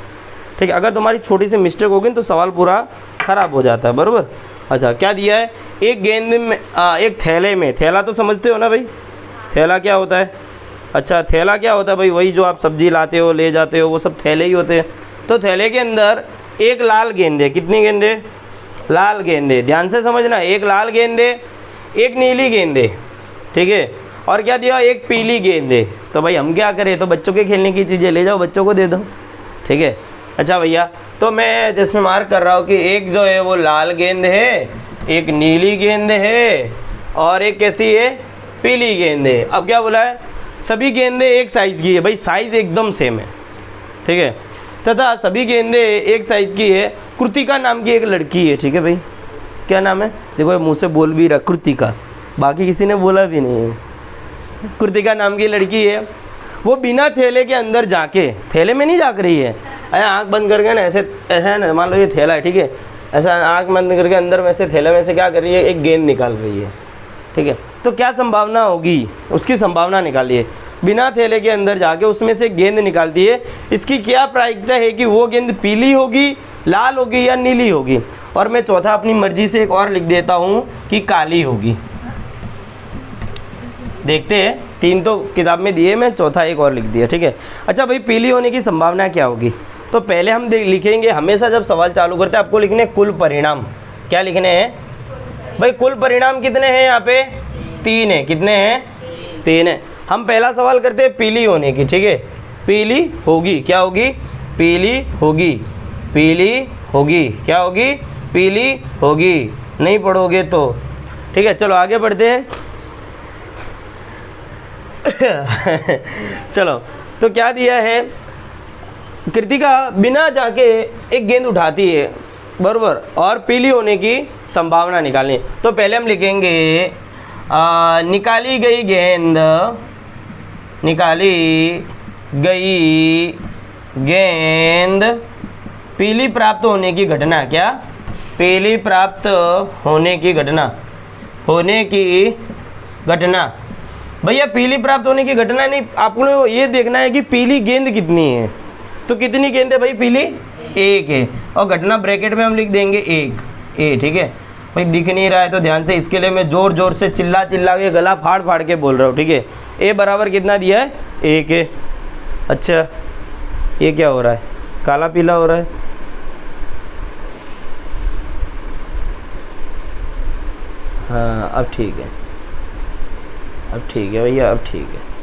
ठीक है, अगर तुम्हारी छोटी सी मिस्टेक होगी तो सवाल पूरा ख़राब हो जाता है, बराबर। अच्छा क्या दिया है, एक गेंद में एक थैले में, थैला तो समझते हो ना भाई, थैला क्या होता है। अच्छा थैला क्या होता है भाई, वही जो आप सब्जी लाते हो ले जाते हो वो सब थैले ही होते हैं। तो थैले के अंदर एक लाल गेंद है, कितनी गेंदे, लाल गेंदे, ध्यान से समझना, एक लाल गेंद है, एक नीली गेंद है। ठीक है, और क्या दिया, एक पीली गेंद है। तो भाई हम क्या करें, तो बच्चों के खेलने की चीज़ें ले जाओ, बच्चों को दे दो। ठीक है, अच्छा भैया, तो मैं जैसे मार्क कर रहा हूँ कि एक जो है वो लाल गेंद है, एक नीली गेंद है और एक कैसी है, पीली गेंद है। अब क्या बोला है, सभी गेंदें एक साइज़ की है, भाई साइज़ एकदम सेम है। ठीक है, तथा सभी गेंदें एक साइज़ की है। कृतिका नाम की एक लड़की है। ठीक है भाई, क्या नाम है, देखो मुँह से बोल भी रहा, कृतिका, बाकी किसी ने बोला भी नहीं है। कृतिका नाम की लड़की है, वो बिना थैले के अंदर जाके, थैले में नहीं जाग रही है, आँख बंद करके ना ऐसे है ना, मान लो ये थैला है, ठीक है, ऐसा आँख बंद करके अंदर में से थैले में से क्या कर रही है, एक गेंद निकाल रही है। ठीक है, तो क्या संभावना होगी, उसकी संभावना निकालिए। बिना थैले के अंदर जाके उसमें से गेंद निकालती है, इसकी क्या प्रायिकता है कि वो गेंद पीली होगी, लाल होगी या नीली होगी। और मैं चौथा अपनी मर्जी से एक और लिख देता हूँ कि काली होगी। देखते हैं, 3 तो किताब में दिए, मैं चौथा एक और लिख दिया। ठीक है, अच्छा भाई पीली होने की संभावना क्या होगी, तो पहले हम लिखेंगे, हमेशा जब सवाल चालू करते हैं आपको लिखने कुल परिणाम। क्या लिखने हैं भाई, कुल परिणाम कितने हैं यहाँ पे, 3 है। कितने हैं, 3 है। हम पहला सवाल करते हैं पीली होने की। ठीक है, पीली होगी, क्या होगी, पीली होगी, पीली होगी, क्या होगी? पीली होगी। नहीं पढ़ोगे तो ठीक है। चलो आगे बढ़ते हैं। चलो, तो क्या दिया है? कृतिका बिना जाके एक गेंद उठाती है, बरोबर, और पीली होने की संभावना निकालनी। तो पहले हम लिखेंगे निकाली गई गेंद, निकाली गई गेंद पीली प्राप्त होने की घटना। क्या? पीली प्राप्त होने की घटना, होने की घटना। भैया पीली प्राप्त होने की घटना नहीं, आपको ये देखना है कि पीली गेंद कितनी है। तो कितनी गेंद है भाई? पीली एक है, और घटना ब्रैकेट में हम लिख देंगे एक, ए। ठीक है भाई, दिख नहीं रहा है तो ध्यान से, इसके लिए मैं जोर जोर से चिल्ला चिल्ला के गला फाड़ फाड़ के बोल रहा हूँ। ठीक है, ए बराबर कितना दिया है? एक है। अच्छा, ये क्या हो रहा है? काला पीला हो रहा है। हाँ अब ठीक है, अब ठीक है भैया, अब ठीक है।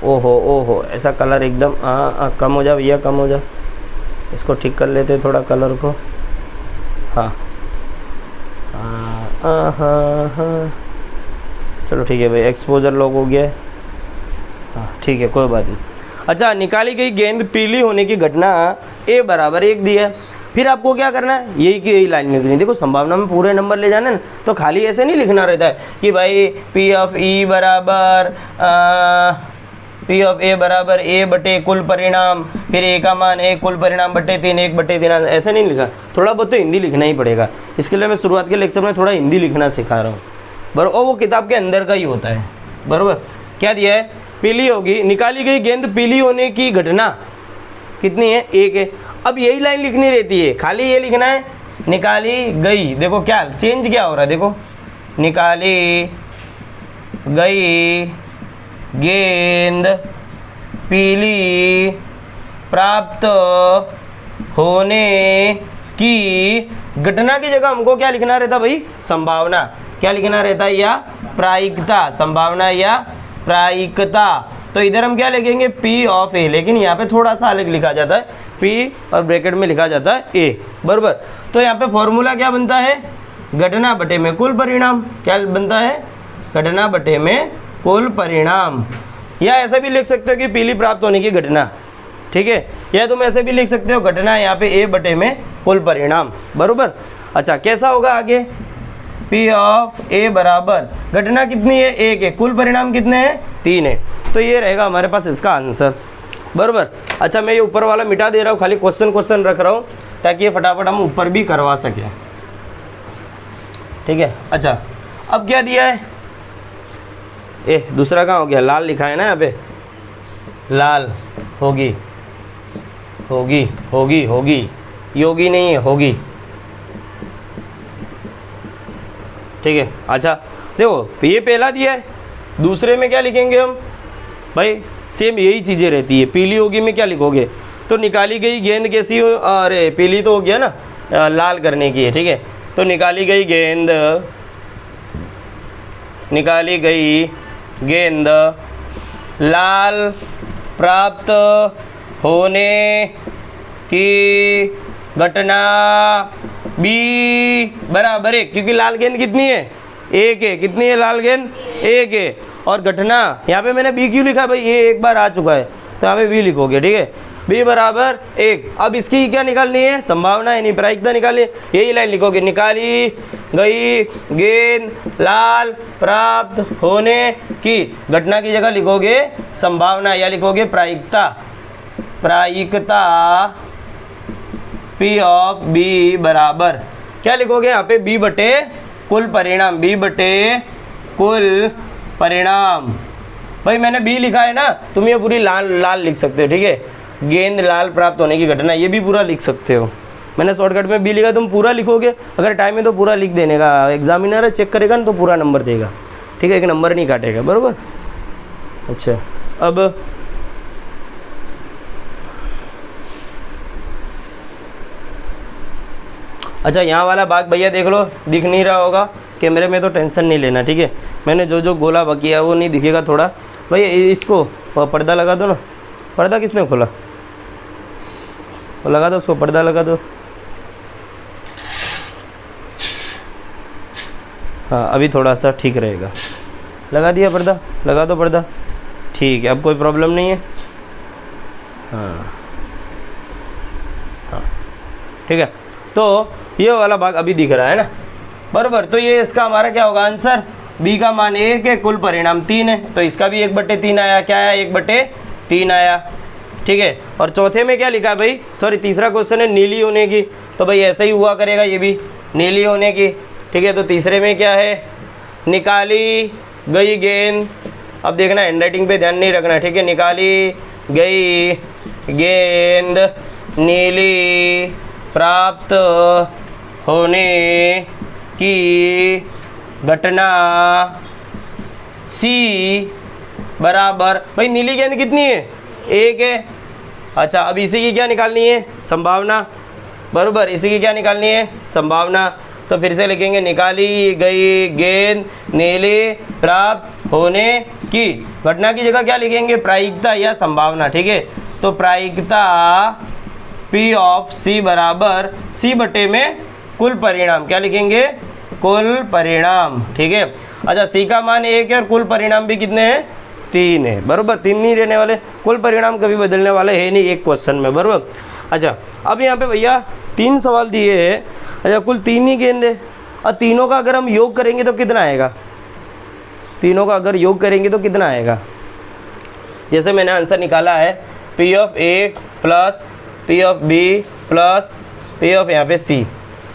ओहो ओहो, ऐसा कलर एकदम कम हो जा भैया, कम हो जा। इसको ठीक कर लेते थोड़ा कलर को। हाँ हाँ हाँ हाँ, चलो ठीक है भाई, एक्सपोजर लॉक हो गया है। हाँ ठीक है, कोई बात नहीं। अच्छा, निकाली गई गेंद पीली होने की घटना ए बराबर एक दी है। फिर आपको क्या करना है? यही की यही लाइन लिखनी। देखो संभावना में पूरे नंबर ले जाना है ना, तो खाली ऐसे नहीं लिखना रहता है कि भाई पी ऑफ ई बराबर पी ऑफ ए बराबर ए बटे कुल परिणाम, फिर ए का मान ए कुल परिणाम बटे 3, 1/3, ऐसे नहीं लिखा। थोड़ा बहुत तो हिंदी लिखना ही पड़ेगा। इसके लिए मैं शुरुआत के लेक्चर में थोड़ा हिंदी लिखना सिखा रहा हूँ, बराबर। और वो किताब के अंदर का ही होता है, बराबर। क्या दिया है? पीली होगी, निकाली गई गेंद पीली होने की घटना कितनी है? एक है। अब यही लाइन लिखनी रहती है, खाली ये लिखना है निकाली गई। देखो क्या चेंज क्या हो रहा है, देखो, निकाली गई गेंद पीली प्राप्त होने की घटना की जगह हमको क्या लिखना रहता भाई? संभावना। क्या लिखना रहता है? या प्रायिकता, संभावना या प्रायिकता। तो इधर हम क्या लिखेंगे? P ऑफ ए, लेकिन यहाँ पे थोड़ा सा अलग लिखा जाता है, P और ब्रैकेट में लिखा जाता है A, बराबर। तो यहाँ पे फॉर्मूला क्या बनता है? घटना बटे में कुल परिणाम। क्या बनता है? घटना बटे में कुल परिणाम। या ऐसा भी लिख सकते हो कि पीली प्राप्त होने की घटना, ठीक है। या तुम ऐसे भी लिख सकते हो घटना यहाँ पे A बटे में कुल परिणाम, बराबर। अच्छा, कैसा होगा आगे? P ऑफ A बराबर घटना कितनी है? एक है, कुल परिणाम कितने हैं? 3 है। तो ये रहेगा हमारे पास इसका आंसर, बराबर। अच्छा, मैं ये ऊपर वाला मिटा दे रहा हूँ, खाली क्वेश्चन रख रहा हूँ ताकि ये फटाफट हम ऊपर भी करवा सकें, ठीक है। अच्छा, अब क्या दिया है? दूसरा कहाँ हो गया? लाल लिखा है ना यहाँ पे, लाल। होगी होगी होगी होगी, योगी नहीं है, होगी, ठीक है। अच्छा देखो, ये पहला दिया है, दूसरे में क्या लिखेंगे हम भाई? सेम यही चीज़ें रहती है। पीली होगी में क्या लिखोगे? तो निकाली गई गेंद कैसी हो? अरे पीली तो हो गया ना, लाल करने की है, ठीक है। तो निकाली गई गेंद, निकाली गई गेंद लाल प्राप्त होने की घटना बी बराबर 1, क्योंकि लाल गेंद कितनी है? एक है। कितनी है लाल गेंद? एक है। और घटना यहाँ पे मैंने बी क्यों लिखा भाई? ये एक बार आ चुका है तो यहाँ पे बी लिखोगे, ठीक है। बी बराबर 1। अब इसकी क्या निकालनी है? संभावना यानी प्रायिकता निकालनी है। यही लाइन लिखोगे, निकाली गई गेंद लाल प्राप्त होने की घटना की जगह लिखोगे संभावना, या लिखोगे प्रायिकता। प्रायिकता P ऑफ B बराबर क्या लिखोगे यहाँ पे? B बटे कुल परिणाम, B बटे कुल परिणाम। भाई मैंने B लिखा है ना, तुम ये पूरी लाल लाल लिख सकते हो, ठीक है। गेंद लाल प्राप्त होने की घटना, ये भी पूरा लिख सकते हो। मैंने शॉर्टकट में B लिखा, तुम पूरा लिखोगे। अगर टाइम है तो पूरा लिख देने का, एग्जामिनर चेक करेगा ना तो पूरा नंबर देगा, ठीक है, एक नंबर नहीं काटेगा, बराबर। अच्छा, अब अच्छा, यहाँ वाला भाग भैया देख लो, दिख नहीं रहा होगा कैमरे में, तो टेंशन नहीं लेना, ठीक है। मैंने जो जो गोला बकिया वो नहीं दिखेगा थोड़ा। भैया इसको पर्दा लगा दो ना। पर्दा किसने खोला? वो लगा दो उसको, पर्दा लगा दो। हाँ अभी थोड़ा सा ठीक रहेगा। लगा दिया पर्दा, लगा दो पर्दा, ठीक है, अब कोई प्रॉब्लम नहीं है। हाँ हाँ ठीक है, तो ये वाला भाग अभी दिख रहा है ना, बराबर। तो ये इसका हमारा क्या होगा आंसर, बी का मान 1 है, कुल परिणाम 3 है, तो इसका भी 1/3 आया। क्या आया, 1/3 आया, ठीक है। और चौथे में क्या लिखा है भाई, सॉरी तीसरा क्वेश्चन है नीली होने की, तो भाई ऐसा ही हुआ करेगा ये भी, नीली होने की, ठीक है। तो तीसरे में क्या है, निकाली गई गेंद, अब देखना हैंडराइटिंग पे ध्यान नहीं रखना, ठीक है। निकाली गई गेंद नीली प्राप्त होने की घटना सी बराबर, भाई नीली गेंद कितनी है, 1 है। अच्छा अब इसी की क्या निकालनी है, संभावना, बराबर, इसी की क्या निकालनी है, संभावना। तो फिर से लिखेंगे निकाली गई गेंद नीली प्राप्त होने की घटना की जगह क्या लिखेंगे, प्रायिकता या संभावना, ठीक है। तो प्रायिकता P ऑफ C बराबर C बटे में कुल परिणाम, क्या लिखेंगे, कुल परिणाम, ठीक है। अच्छा C का मान 1 है और कुल परिणाम भी कितने हैं, 3 है, बराबर। 3 नहीं रहने वाले, कुल परिणाम कभी बदलने वाले है नहीं एक क्वेश्चन में, बराबर। अच्छा अब यहाँ पे भैया 3 सवाल दिए हैं, अच्छा कुल 3 ही गेंद है, और तीनों का अगर हम योग करेंगे तो कितना आएगा, तीनों का अगर योग करेंगे तो कितना आएगा। जैसे मैंने आंसर निकाला है P of A plus P of B plus P of यहाँ पे C,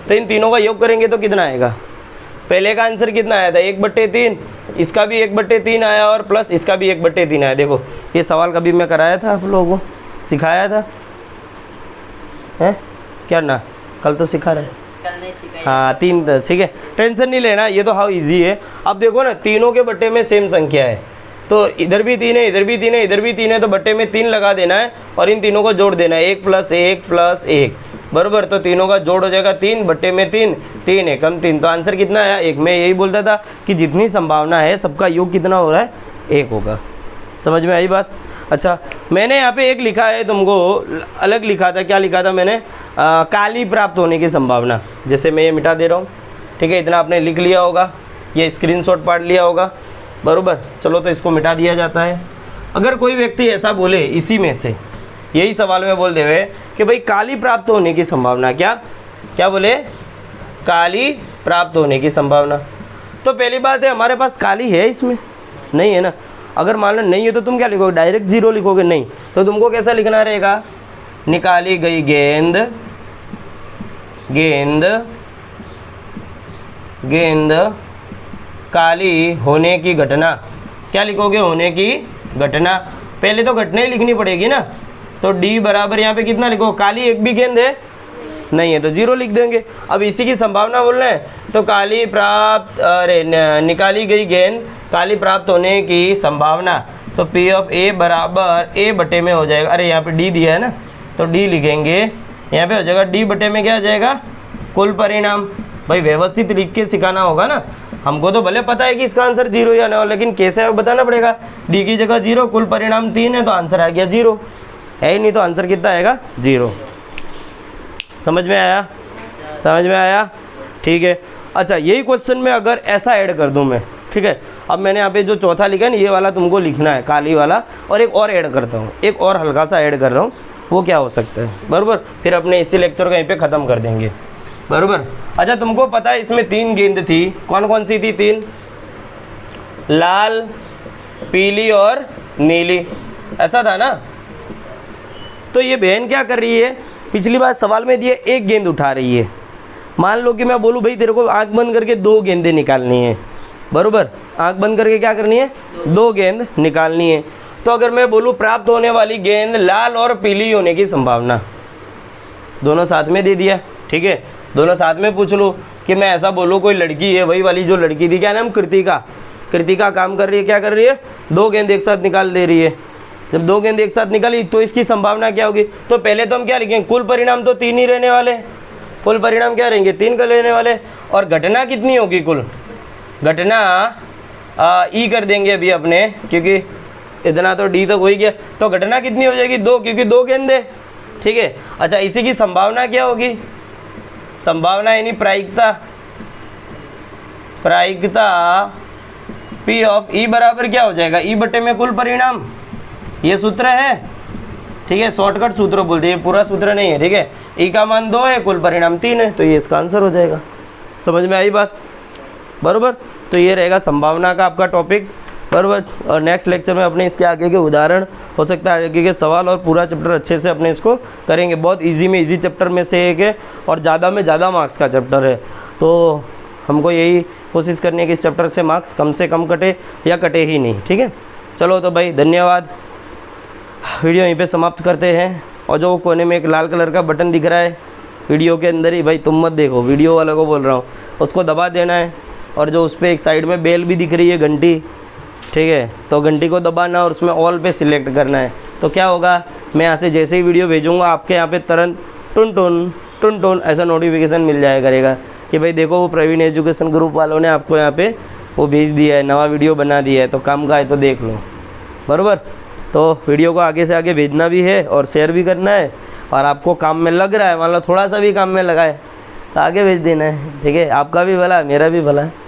तो इन तीनों का योग करेंगे तो कितना आएगा। पहले का आंसर कितना आया था, 1/3, इसका भी 1/3 आया और प्लस इसका भी 1/3 आया। देखो ये सवाल कभी मैं कराया था आप लोगों को, सिखाया था, हैं क्या ना, कल तो सिखा रहे, कल नहीं सिखाया। हाँ 3 ठीक है, टेंशन नहीं लेना, ये तो हाउ इजी है। अब देखो ना तीनों के बट्टे में सेम संख्या है, तो इधर भी 3 है, इधर भी 3 है, इधर भी 3 है, तो बट्टे में 3 लगा देना है और इन तीनों को जोड़ देना है, 1 + 1 + 1 बराबर। तो तीनों का जोड़ हो जाएगा 3, बट्टे में 3, 3 एकम 3, तो आंसर कितना आया, 1। मैं यही बोलता था कि जितनी संभावना है सबका योग कितना हो रहा है, 1 होगा। समझ में आई बात। अच्छा मैंने यहाँ पे एक लिखा है, तुमको अलग लिखा था, क्या लिखा था मैंने, काली प्राप्त होने की संभावना। जैसे मैं ये मिटा दे रहा हूँ, ठीक है, इतना आपने लिख लिया होगा, ये स्क्रीनशॉट पार्ट लिया होगा, बराबर। चलो तो इसको मिटा दिया जाता है। अगर कोई व्यक्ति ऐसा बोले, इसी में से यही सवाल में बोल देवे कि भाई काली प्राप्त होने की संभावना, क्या क्या बोले, काली प्राप्त होने की संभावना। तो पहली बात है हमारे पास काली है इसमें, नहीं है ना। अगर मान लो नहीं है तो तुम क्या लिखोगे, डायरेक्ट 0 लिखोगे, नहीं तो तुमको कैसा लिखना रहेगा, निकाली गई गेंद गेंद गेंद काली होने की घटना, क्या लिखोगे, होने की घटना। पहले तो घटना ही लिखनी पड़ेगी ना, तो D बराबर यहाँ पे कितना लिखो, काली एक भी गेंद है नहीं है तो 0 लिख देंगे। अब इसी की संभावना बोलना है, तो काली प्राप्त, अरे निकाली गई गेंद काली प्राप्त होने की संभावना, तो P ऑफ A बराबर A बटे में हो जाएगा, अरे यहाँ पे D दिया है ना तो D लिखेंगे, यहाँ पे हो जाएगा D बटे में क्या आ जाएगा, कुल परिणाम। भाई व्यवस्थित लिख के सिखाना होगा ना, हमको तो भले पता है कि इसका आंसर 0 या ना, लेकिन कैसे है बताना पड़ेगा। D की जगह 0, कुल परिणाम 3 है तो आंसर आ गया 0, है ही नहीं तो आंसर कितना आएगा, 0। समझ में आया, समझ में आया, ठीक है। अच्छा यही क्वेश्चन में अगर ऐसा ऐड कर दूं मैं, ठीक है, अब मैंने यहाँ पे जो चौथा लिखा है ना, ये वाला तुमको लिखना है, काली वाला, और एक और ऐड करता हूँ, एक और हल्का सा ऐड कर रहा हूँ, वो क्या हो सकता है, बराबर। फिर अपने इसी लेक्चर को यहीं पे ख़त्म कर देंगे, बराबर। अच्छा तुमको पता है इसमें 3 गेंद थी, कौन कौन सी थी, 3, लाल, पीली और नीली, ऐसा था ना। तो ये बहन क्या कर रही है, पिछली बार सवाल में दिए 1 गेंद उठा रही है। मान लो कि मैं बोलूँ भाई तेरे को आंख बंद करके 2 गेंदें निकालनी है, बराबर, आंख बंद करके क्या करनी है, 2 गेंद निकालनी है। तो अगर मैं बोलूँ प्राप्त होने वाली गेंद लाल और पीली होने की संभावना, दोनों साथ में दे दिया, ठीक है। दोनों साथ में पूछ लो कि मैं ऐसा बोलूँ कोई लड़की है, वही वाली जो लड़की थी, क्या नाम, कृतिका, कृतिका काम कर रही है, क्या कर रही है, 2 गेंद एक साथ निकाल दे रही है। जब 2 गेंद एक साथ निकाली तो इसकी संभावना क्या होगी, तो पहले तो हम क्या लिखेंगे, कुल परिणाम तो 3 ही रहने वाले, कुल परिणाम क्या रहेंगे, 3 का लेने वाले, और घटना कितनी होगी, कुल घटना ई कर देंगे अभी अपने, क्योंकि इतना तो डी तक हो ही गया, तो घटना कितनी हो जाएगी, 2, क्योंकि 2 गेंदे, ठीक है। अच्छा इसी की संभावना क्या होगी, संभावना यानी प्रायिकता, प्रायिकता P ऑफ E बराबर क्या हो जाएगा, E बटे में कुल परिणाम, ये सूत्र है, ठीक है, शॉर्टकट सूत्र बोलते हैं, ये पूरा सूत्र नहीं है, ठीक है। E का मान 2 है, कुल परिणाम 3 है, तो ये इसका आंसर हो जाएगा। समझ में आई बात, बरोबर। तो ये रहेगा संभावना का आपका टॉपिक, बरोबर। और नेक्स्ट लेक्चर में अपने इसके आगे के उदाहरण, हो सकता है आगे के सवाल और पूरा चैप्टर अच्छे से अपने इसको करेंगे। बहुत इजी में इजी चैप्टर में से एक है और ज़्यादा में ज़्यादा मार्क्स का चैप्टर है, तो हमको यही कोशिश करनी है कि इस चैप्टर से मार्क्स कम से कम कटे या कटे ही नहीं, ठीक है। चलो तो भाई धन्यवाद, वीडियो यहीं पे समाप्त करते हैं। और जो कोने में एक लाल कलर का बटन दिख रहा है वीडियो के अंदर ही, भाई तुम मत देखो, वीडियो वाले को बोल रहा हूँ, उसको दबा देना है। और जो उस पर एक साइड में बेल भी दिख रही है, घंटी, ठीक है, तो घंटी को दबाना और उसमें ऑल पे सिलेक्ट करना है। तो क्या होगा, मैं यहाँ से जैसे ही वीडियो भेजूँगा आपके यहाँ पे तुरंत टुन टुन ऐसा नोटिफिकेशन मिल जाया करेगा कि भाई देखो वो प्रवीण एजुकेशन ग्रुप वालों ने आपको यहाँ पे वो भेज दिया है, नवा वीडियो बना दिया है, तो काम का है तो देख लो, बराबर। तो वीडियो को आगे से आगे भेजना भी है और शेयर भी करना है, और आपको काम में लग रहा है, मान लो थोड़ा सा भी काम में लगा है तो आगे भेज देना है, ठीक है। आपका भी भला, मेरा भी भला है।